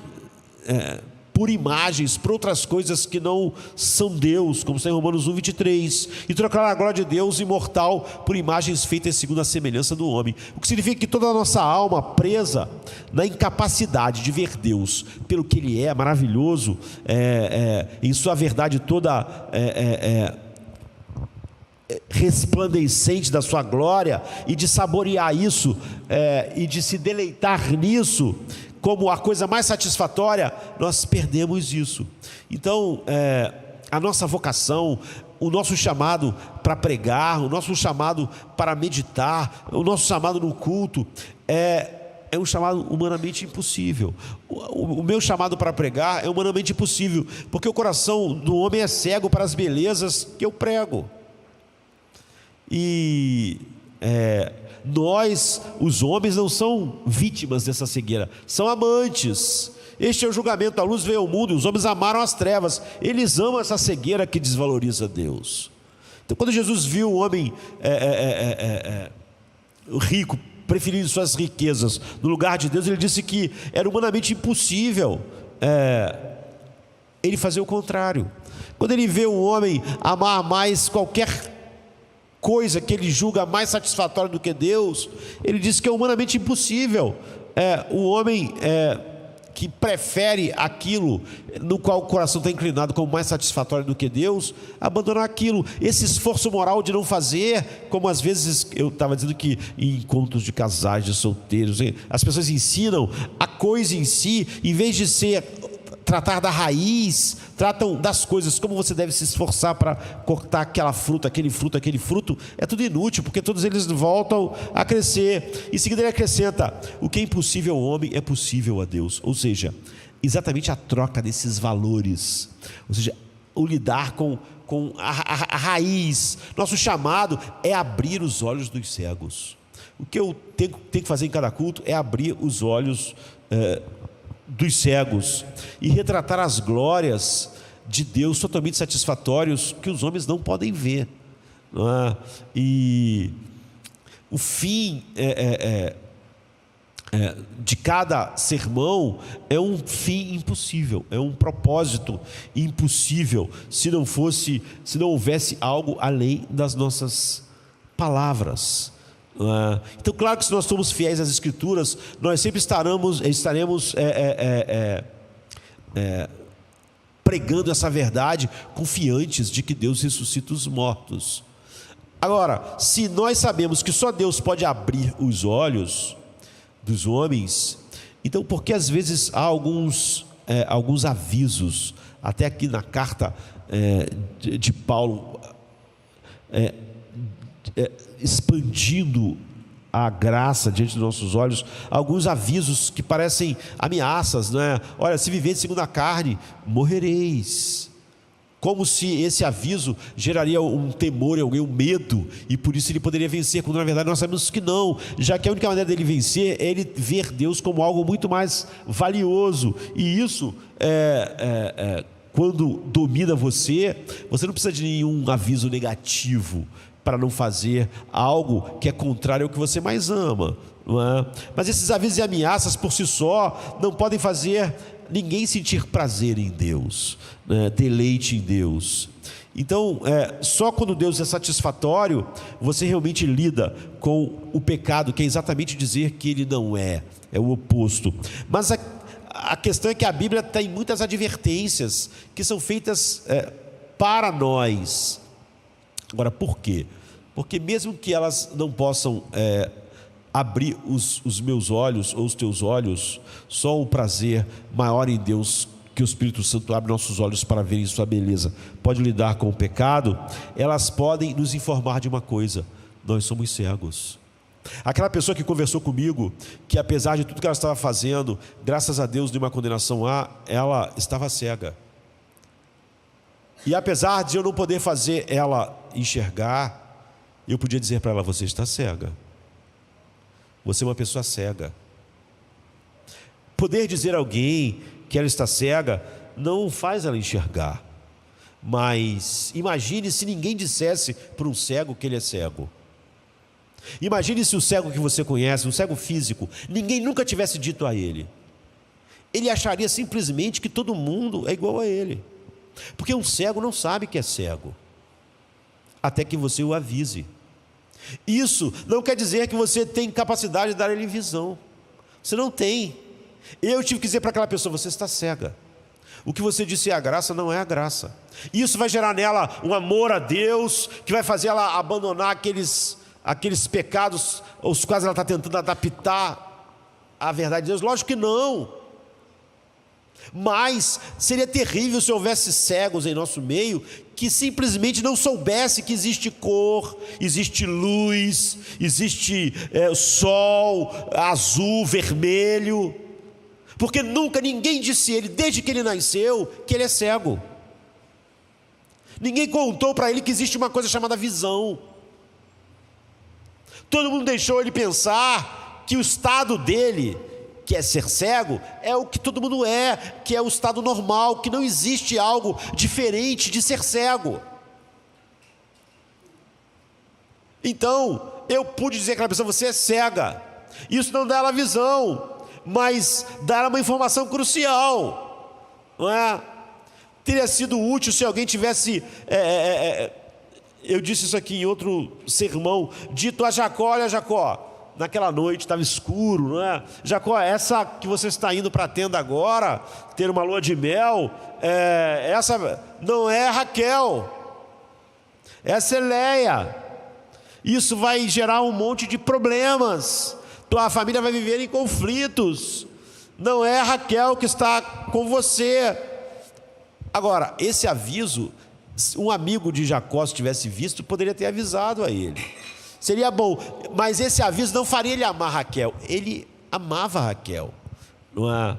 S1: por imagens, por outras coisas que não são Deus, como está em Romanos 1,23, e trocar a glória de Deus imortal por imagens feitas segundo a semelhança do homem, o que significa que toda a nossa alma presa na incapacidade de ver Deus pelo que Ele é, maravilhoso, em sua verdade toda resplandecente da sua glória, e de saborear isso, e de se deleitar nisso como a coisa mais satisfatória, nós perdemos isso. Então, a nossa vocação, o nosso chamado para pregar, o nosso chamado para meditar, o nosso chamado no culto, é um chamado humanamente impossível. O meu chamado para pregar é humanamente impossível, porque o coração do homem é cego para as belezas que eu prego. E nós, os homens, não são vítimas dessa cegueira, são amantes. Este é o julgamento: a luz veio ao mundo e os homens amaram as trevas. Eles amam essa cegueira que desvaloriza Deus. Então, quando Jesus viu o homem rico preferindo suas riquezas no lugar de Deus, ele disse que era humanamente impossível ele fazer o contrário. Quando ele vê um homem amar mais qualquer coisa que ele julga mais satisfatória do que Deus, ele diz que é humanamente impossível o homem que prefere aquilo no qual o coração está inclinado como mais satisfatório do que Deus, abandonar aquilo. Esse esforço moral de não fazer, como às vezes eu estava dizendo que em encontros de casais, de solteiros, as pessoas ensinam a coisa em si, em vez de tratar da raiz, tratam das coisas, como você deve se esforçar para cortar aquela fruta, aquele fruto, é tudo inútil, porque todos eles voltam a crescer. Em seguida ele acrescenta: o que é impossível ao homem é possível a Deus. Ou seja, exatamente a troca desses valores, ou seja, o lidar com a raiz. Nosso chamado é abrir os olhos dos cegos. O que eu tenho que fazer em cada culto é abrir os olhos dos cegos e retratar as glórias de Deus totalmente satisfatórios que os homens não podem ver, não é? E o fim de cada sermão é um fim impossível, é um propósito impossível, se não houvesse algo além das nossas palavras. Então, claro que se nós somos fiéis às Escrituras, nós sempre estaremos pregando essa verdade, confiantes de que Deus ressuscita os mortos. Agora, se nós sabemos que só Deus pode abrir os olhos dos homens, então por que às vezes há alguns avisos, até aqui na carta de Paulo, expandindo a graça diante dos nossos olhos, alguns avisos que parecem ameaças, não é? Olha, se viver segundo a carne, morrereis. Como se esse aviso geraria um temor em alguém, um medo, e por isso ele poderia vencer, quando na verdade nós sabemos que não, já que a única maneira dele vencer é ele ver Deus como algo muito mais valioso. E isso quando domina você não precisa de nenhum aviso negativo para não fazer algo que é contrário ao que você mais ama, não é? Mas esses avisos e ameaças por si só não podem fazer ninguém sentir prazer em Deus, né? Deleite em Deus. Então, só quando Deus é satisfatório, você realmente lida com o pecado, que é exatamente dizer que ele não é o oposto. Mas a questão é que a Bíblia tem muitas advertências que são feitas para nós. Agora, por quê? Porque mesmo que elas não possam abrir os meus olhos ou os teus olhos, só o prazer maior em Deus, que o Espírito Santo abre nossos olhos para verem sua beleza, pode lidar com o pecado. Elas podem nos informar de uma coisa: nós somos cegos. Aquela pessoa que conversou comigo, que apesar de tudo que ela estava fazendo, graças a Deus, de uma condenação ela estava cega. E apesar de eu não poder fazer ela enxergar, eu podia dizer para ela: você está cega, você é uma pessoa cega. Poder dizer a alguém que ela está cega não faz ela enxergar, mas imagine se ninguém dissesse para um cego que ele é cego. Imagine se o cego que você conhece, um cego físico, ninguém nunca tivesse dito a ele. Ele acharia simplesmente que todo mundo é igual a ele, porque um cego não sabe que é cego, até que você o avise. Isso não quer dizer que você tem capacidade de dar a ele visão. Você não tem. Eu tive que dizer para aquela pessoa: você está cega. O que você disse é a graça, não é a graça. Isso vai gerar nela um amor a Deus, que vai fazer ela abandonar aqueles pecados aos quais ela está tentando adaptar a verdade de Deus. Lógico que não. Mas seria terrível se houvesse cegos em nosso meio que simplesmente não soubesse que existe cor, existe luz, existe sol, azul, vermelho, porque nunca ninguém disse a ele, desde que ele nasceu, que ele é cego. Ninguém contou para ele que existe uma coisa chamada visão. Todo mundo deixou ele pensar que o estado dele, que é ser cego, é o que todo mundo é, que é o estado normal, que não existe algo diferente de ser cego. Então, eu pude dizer àquela pessoa: você é cega. Isso não dá ela visão, mas dá ela uma informação crucial, não é? Teria sido útil se alguém tivesse, eu disse isso aqui em outro sermão, dito a Jacó: olha, Jacó, naquela noite estava escuro, não é? Jacó, essa que você está indo para a tenda agora, ter uma lua de mel, essa não é Raquel, essa é Leia. Isso vai gerar um monte de problemas, tua família vai viver em conflitos, não é Raquel que está com você. Agora, esse aviso, um amigo de Jacó, se tivesse visto, poderia ter avisado a ele, seria bom, mas esse aviso não faria ele amar Raquel. Ele amava Raquel, não é?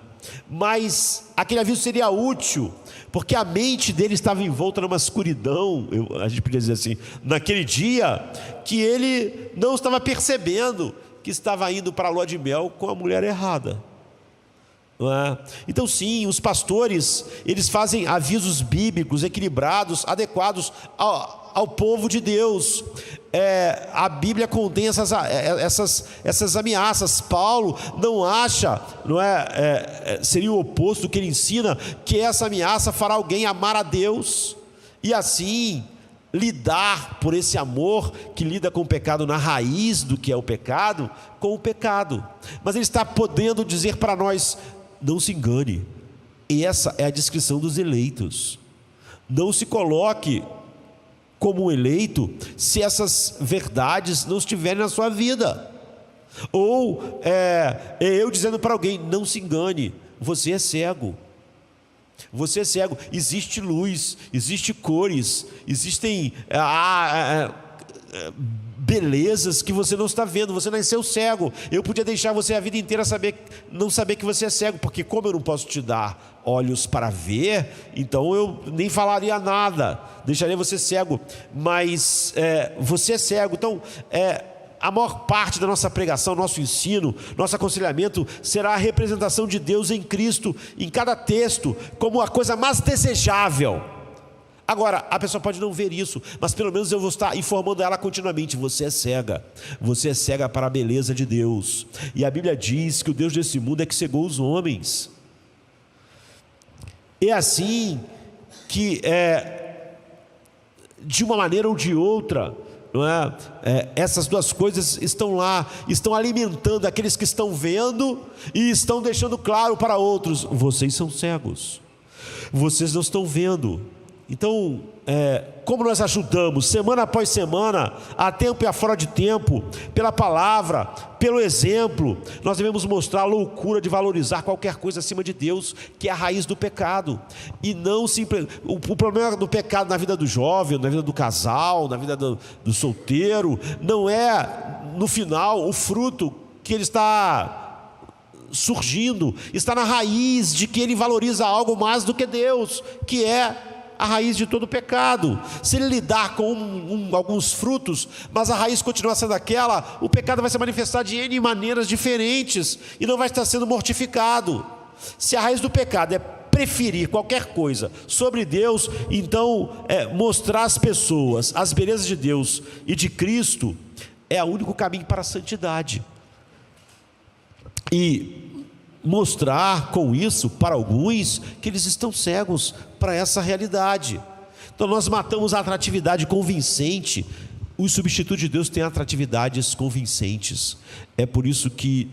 S1: Mas aquele aviso seria útil, porque a mente dele estava envolta numa escuridão, a gente podia dizer assim, naquele dia, que ele não estava percebendo que estava indo para a lua de mel com a mulher errada. Não é? Então sim, os pastores, eles fazem avisos bíblicos, equilibrados, adequados ao povo de Deus. A Bíblia contém essas ameaças. Paulo não acha, não seria o oposto do que ele ensina, que essa ameaça fará alguém amar a Deus, e assim lidar por esse amor que lida com o pecado na raiz do que é o pecado, com o pecado. Mas ele está podendo dizer para nós: não se engane, e essa é a descrição dos eleitos. Não se coloque como um eleito se essas verdades não estiverem na sua vida. Ou eu dizendo para alguém: não se engane, você é cego. Você é cego. Existe luz, existe cores, existem belezas que você não está vendo. Você nasceu cego. Eu podia deixar você a vida inteira não saber que você é cego, porque como eu não posso te dar olhos para ver, então eu nem falaria nada, deixaria você cego. Mas você é cego. Então a maior parte da nossa pregação, nosso ensino, nosso aconselhamento será a representação de Deus em Cristo, em cada texto, como a coisa mais desejável. Agora, a pessoa pode não ver isso, mas pelo menos eu vou estar informando ela continuamente: você é cega. Você é cega para a beleza de Deus. E a Bíblia diz que o Deus desse mundo é que cegou os homens. É assim que, de uma maneira ou de outra, não é? Essas duas coisas estão lá, estão alimentando aqueles que estão vendo e estão deixando claro para outros: vocês são cegos, vocês não estão vendo. Então, como nós ajudamos semana após semana, a tempo e a fora de tempo, pela palavra, pelo exemplo, nós devemos mostrar a loucura de valorizar qualquer coisa acima de Deus, que é a raiz do pecado. E não simplesmente o problema do pecado na vida do jovem, na vida do casal, na vida do solteiro, não é no final o fruto que ele está surgindo, está na raiz de que ele valoriza algo mais do que Deus, que é a raiz de todo pecado. Se ele lidar com alguns frutos, mas a raiz continua sendo aquela, o pecado vai se manifestar de N maneiras diferentes e não vai estar sendo mortificado. Se a raiz do pecado é preferir qualquer coisa sobre Deus, então mostrar às pessoas as belezas de Deus e de Cristo é o único caminho para a santidade. E mostrar com isso para alguns que eles estão cegos para essa realidade. Então nós matamos a atratividade convincente. Os substitutos de Deus têm atratividades convincentes. É por isso que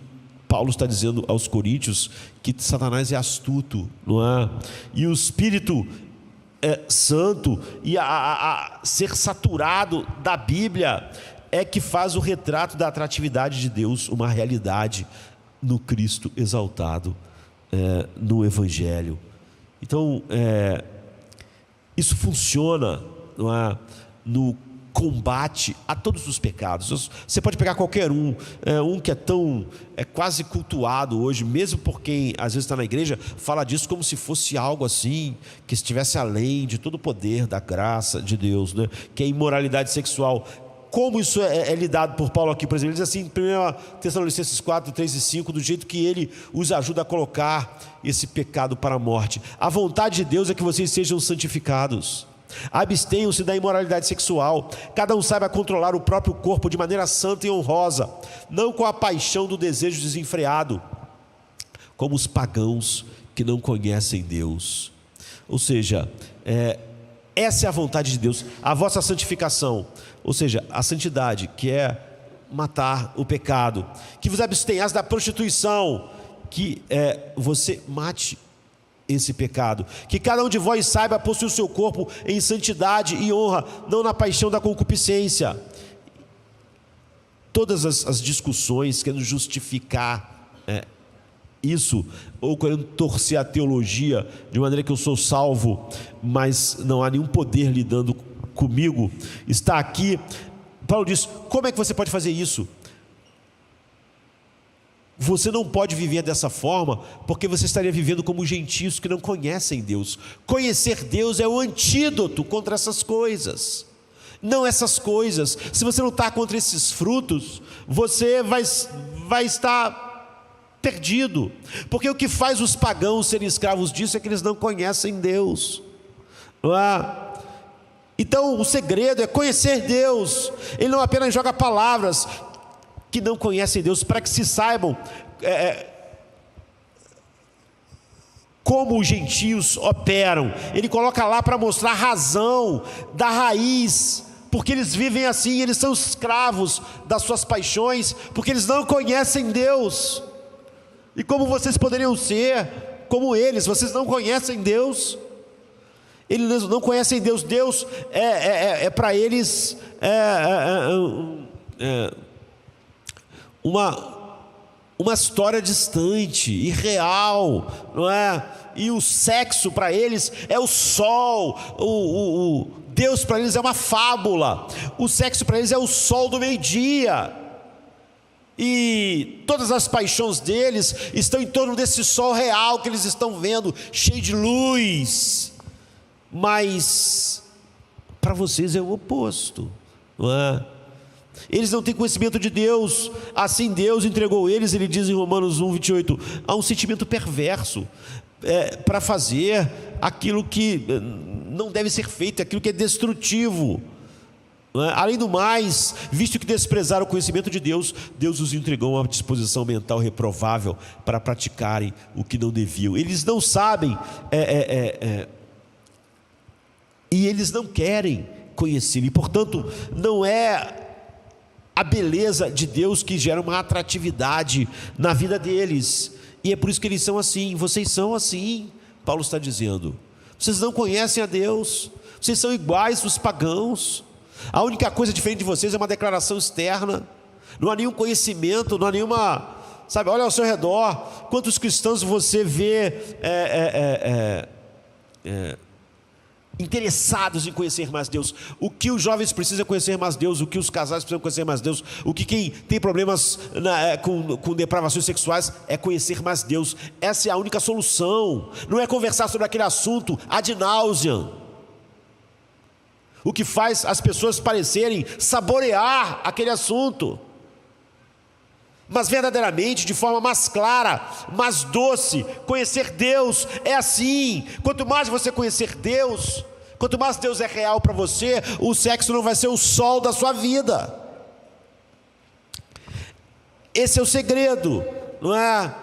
S1: Paulo está dizendo aos coríntios que Satanás é astuto, não é? E o Espírito Santo e a ser saturado da Bíblia é que faz o retrato da atratividade de Deus uma realidade no Cristo exaltado, no Evangelho. Então, isso funciona, não é? No combate a todos os pecados. Você pode pegar qualquer um que é quase cultuado hoje, mesmo por quem às vezes está na igreja, fala disso como se fosse algo assim, que estivesse além de todo o poder da graça de Deus, né? Que é a imoralidade sexual. como isso é lidado por Paulo aqui, por exemplo. Ele diz assim, em 1 Tessalonicenses 4, 3 e 5, do jeito que ele os ajuda a colocar esse pecado para a morte. A vontade de Deus é que vocês sejam santificados. Abstenham-se da imoralidade sexual. Cada um saiba controlar o próprio corpo de maneira santa e honrosa, não com a paixão do desejo desenfreado, como os pagãos que não conhecem Deus. Ou seja, essa é a vontade de Deus, a vossa santificação, ou seja, a santidade, que é matar o pecado, que vos abstenhais da prostituição, que você mate esse pecado, que cada um de vós saiba possuir o seu corpo em santidade e honra, não na paixão da concupiscência. Todas as discussões querendo justificar isso, ou querendo torcer a teologia de maneira que eu sou salvo, mas não há nenhum poder lidando comigo, está aqui. Paulo diz: como é que você pode fazer isso? Você não pode viver dessa forma, porque você estaria vivendo como gentios que não conhecem Deus. Conhecer Deus é o antídoto contra essas coisas, não essas coisas. Se você não está contra esses frutos, você vai estar perdido, porque o que faz os pagãos serem escravos disso é que eles não conhecem Deus. Então o segredo é conhecer Deus. Ele não apenas joga palavras que não conhecem Deus, para que se saibam como os gentios operam. Ele coloca lá para mostrar a razão da raiz, porque eles vivem assim, eles são escravos das suas paixões, porque eles não conhecem Deus. E como vocês poderiam ser como eles? Vocês não conhecem Deus. Eles não conhecem Deus. Deus é para eles uma história distante, irreal, não é? E o sexo para eles é o sol. O Deus para eles é uma fábula. O sexo para eles é o sol do meio-dia. E todas as paixões deles estão em torno desse sol real que eles estão vendo, cheio de luz. Mas para vocês é o oposto, não é? Eles não têm conhecimento de Deus. Assim Deus entregou eles, ele diz em Romanos 1:28, a um sentimento perverso, para fazer aquilo que não deve ser feito, aquilo que é destrutivo. Além do mais, visto que desprezaram o conhecimento de Deus, Deus os entregou a uma disposição mental reprovável para praticarem o que não deviam. Eles não sabem e eles não querem conhecer, e portanto não é a beleza de Deus que gera uma atratividade na vida deles, e é por isso que eles são assim. Vocês são assim, Paulo está dizendo. Vocês não conhecem a Deus, vocês são iguais aos pagãos. A única coisa diferente de vocês é uma declaração externa. Não há nenhum conhecimento, não há nenhuma, sabe, olha ao seu redor, quantos cristãos você vê interessados em conhecer mais Deus. O que os jovens precisam é conhecer mais Deus, o que os casais precisam conhecer mais Deus, o que quem tem problemas com depravações sexuais é conhecer mais Deus. Essa é a única solução. Não é conversar sobre aquele assunto ad nauseam, o que faz as pessoas parecerem saborear aquele assunto, mas verdadeiramente, de forma mais clara, mais doce. Conhecer Deus é assim. Quanto mais você conhecer Deus, quanto mais Deus é real para você, o sexo não vai ser o sol da sua vida. Esse é o segredo, não é?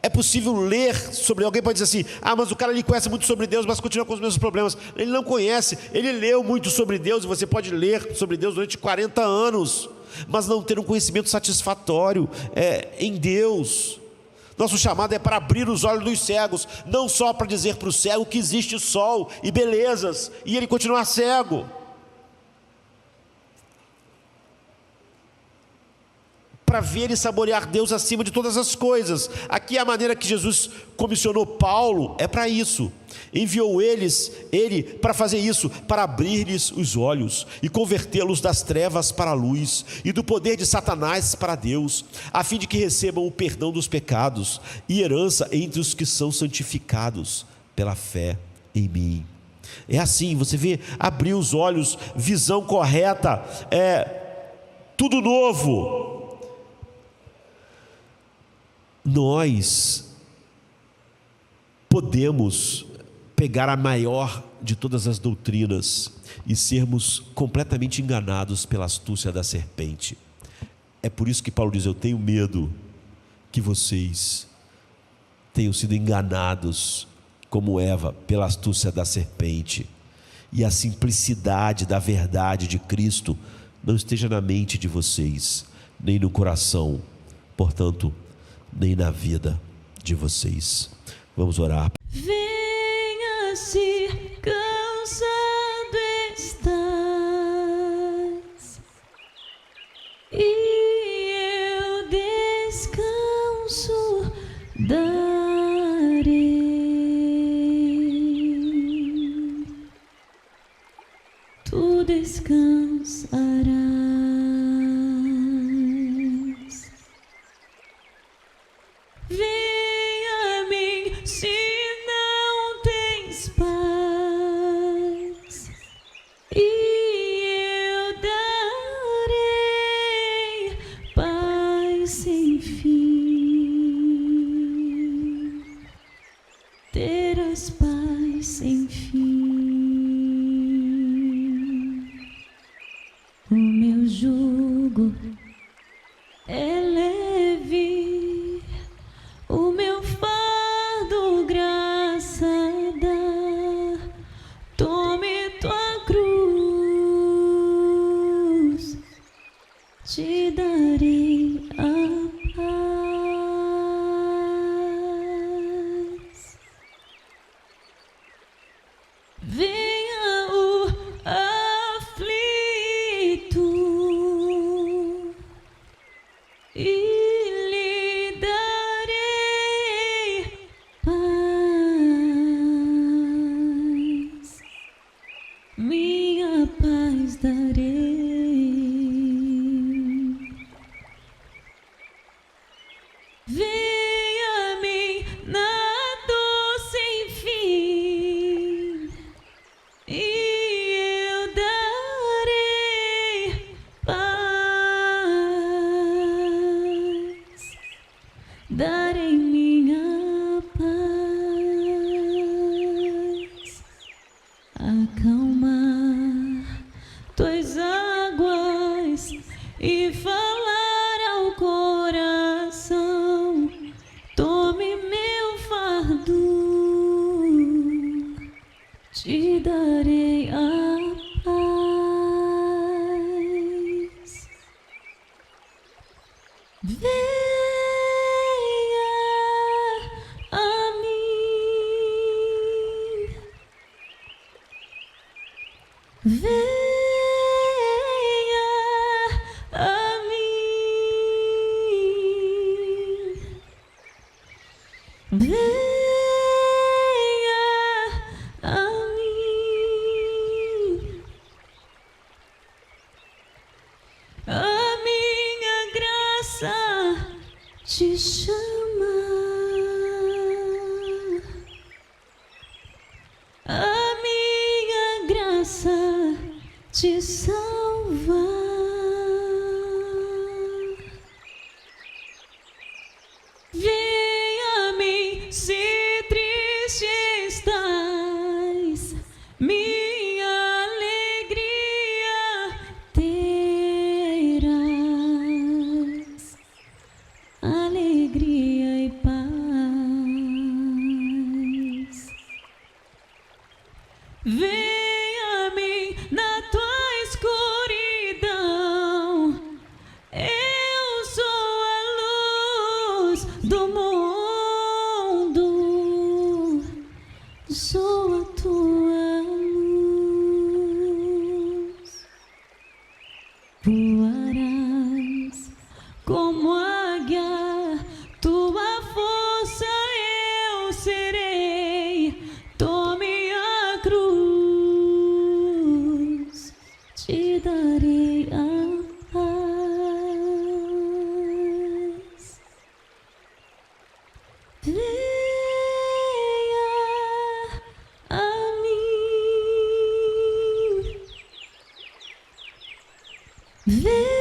S1: É possível ler sobre, alguém pode dizer assim, mas o cara ali conhece muito sobre Deus, mas continua com os mesmos problemas. Ele não conhece, ele leu muito sobre Deus, e você pode ler sobre Deus durante 40 anos, mas não ter um conhecimento satisfatório em Deus. Nosso chamado é para abrir os olhos dos cegos, não só para dizer para o cego que existe sol e belezas, e ele continuar cego. Para ver e saborear Deus acima de todas as coisas. Aqui a maneira que Jesus comissionou Paulo é para isso. Enviou ele para fazer isso, para abrir-lhes os olhos e convertê-los das trevas para a luz e do poder de Satanás para Deus, a fim de que recebam o perdão dos pecados e herança entre os que são santificados pela fé em mim. É assim, você vê, abrir os olhos, visão correta, tudo novo. Nós podemos pegar a maior de todas as doutrinas e sermos completamente enganados pela astúcia da serpente. É por isso que Paulo diz: eu tenho medo que vocês tenham sido enganados como Eva pela astúcia da serpente, e a simplicidade da verdade de Cristo não esteja na mente de vocês, nem no coração, portanto, nem na vida de vocês. Vamos orar.
S2: Venha se cansado estás, e eu descanso darei. Tu descansarás. Venha a mim se não tens paz, e eu darei paz sem fim. Terás paz sem fim. O meu jugo é leve, o meu fardo graça dá. Tome tua cruz, te darei a paz. Venha o aflito e lhe darei paz, minha paz darei. Venha a mim na dor sem fim, e eu darei paz, darei minha paz. Acalmar tuas águas e falar ao coração: tome meu fardo, te darei a paz. Venha a mim, venha a mim, venha a mim. A minha graça te chama, a minha graça te salva. Venha a mim se triste estás, minha alegria terás, alegria e paz. Venha a mim na tua escuridão, eu sou a luz do mundo, sou a tua luz. Voarás como águia, tua força eu serei. Tome a cruz, te darei a paz. Venha a mim, Vem.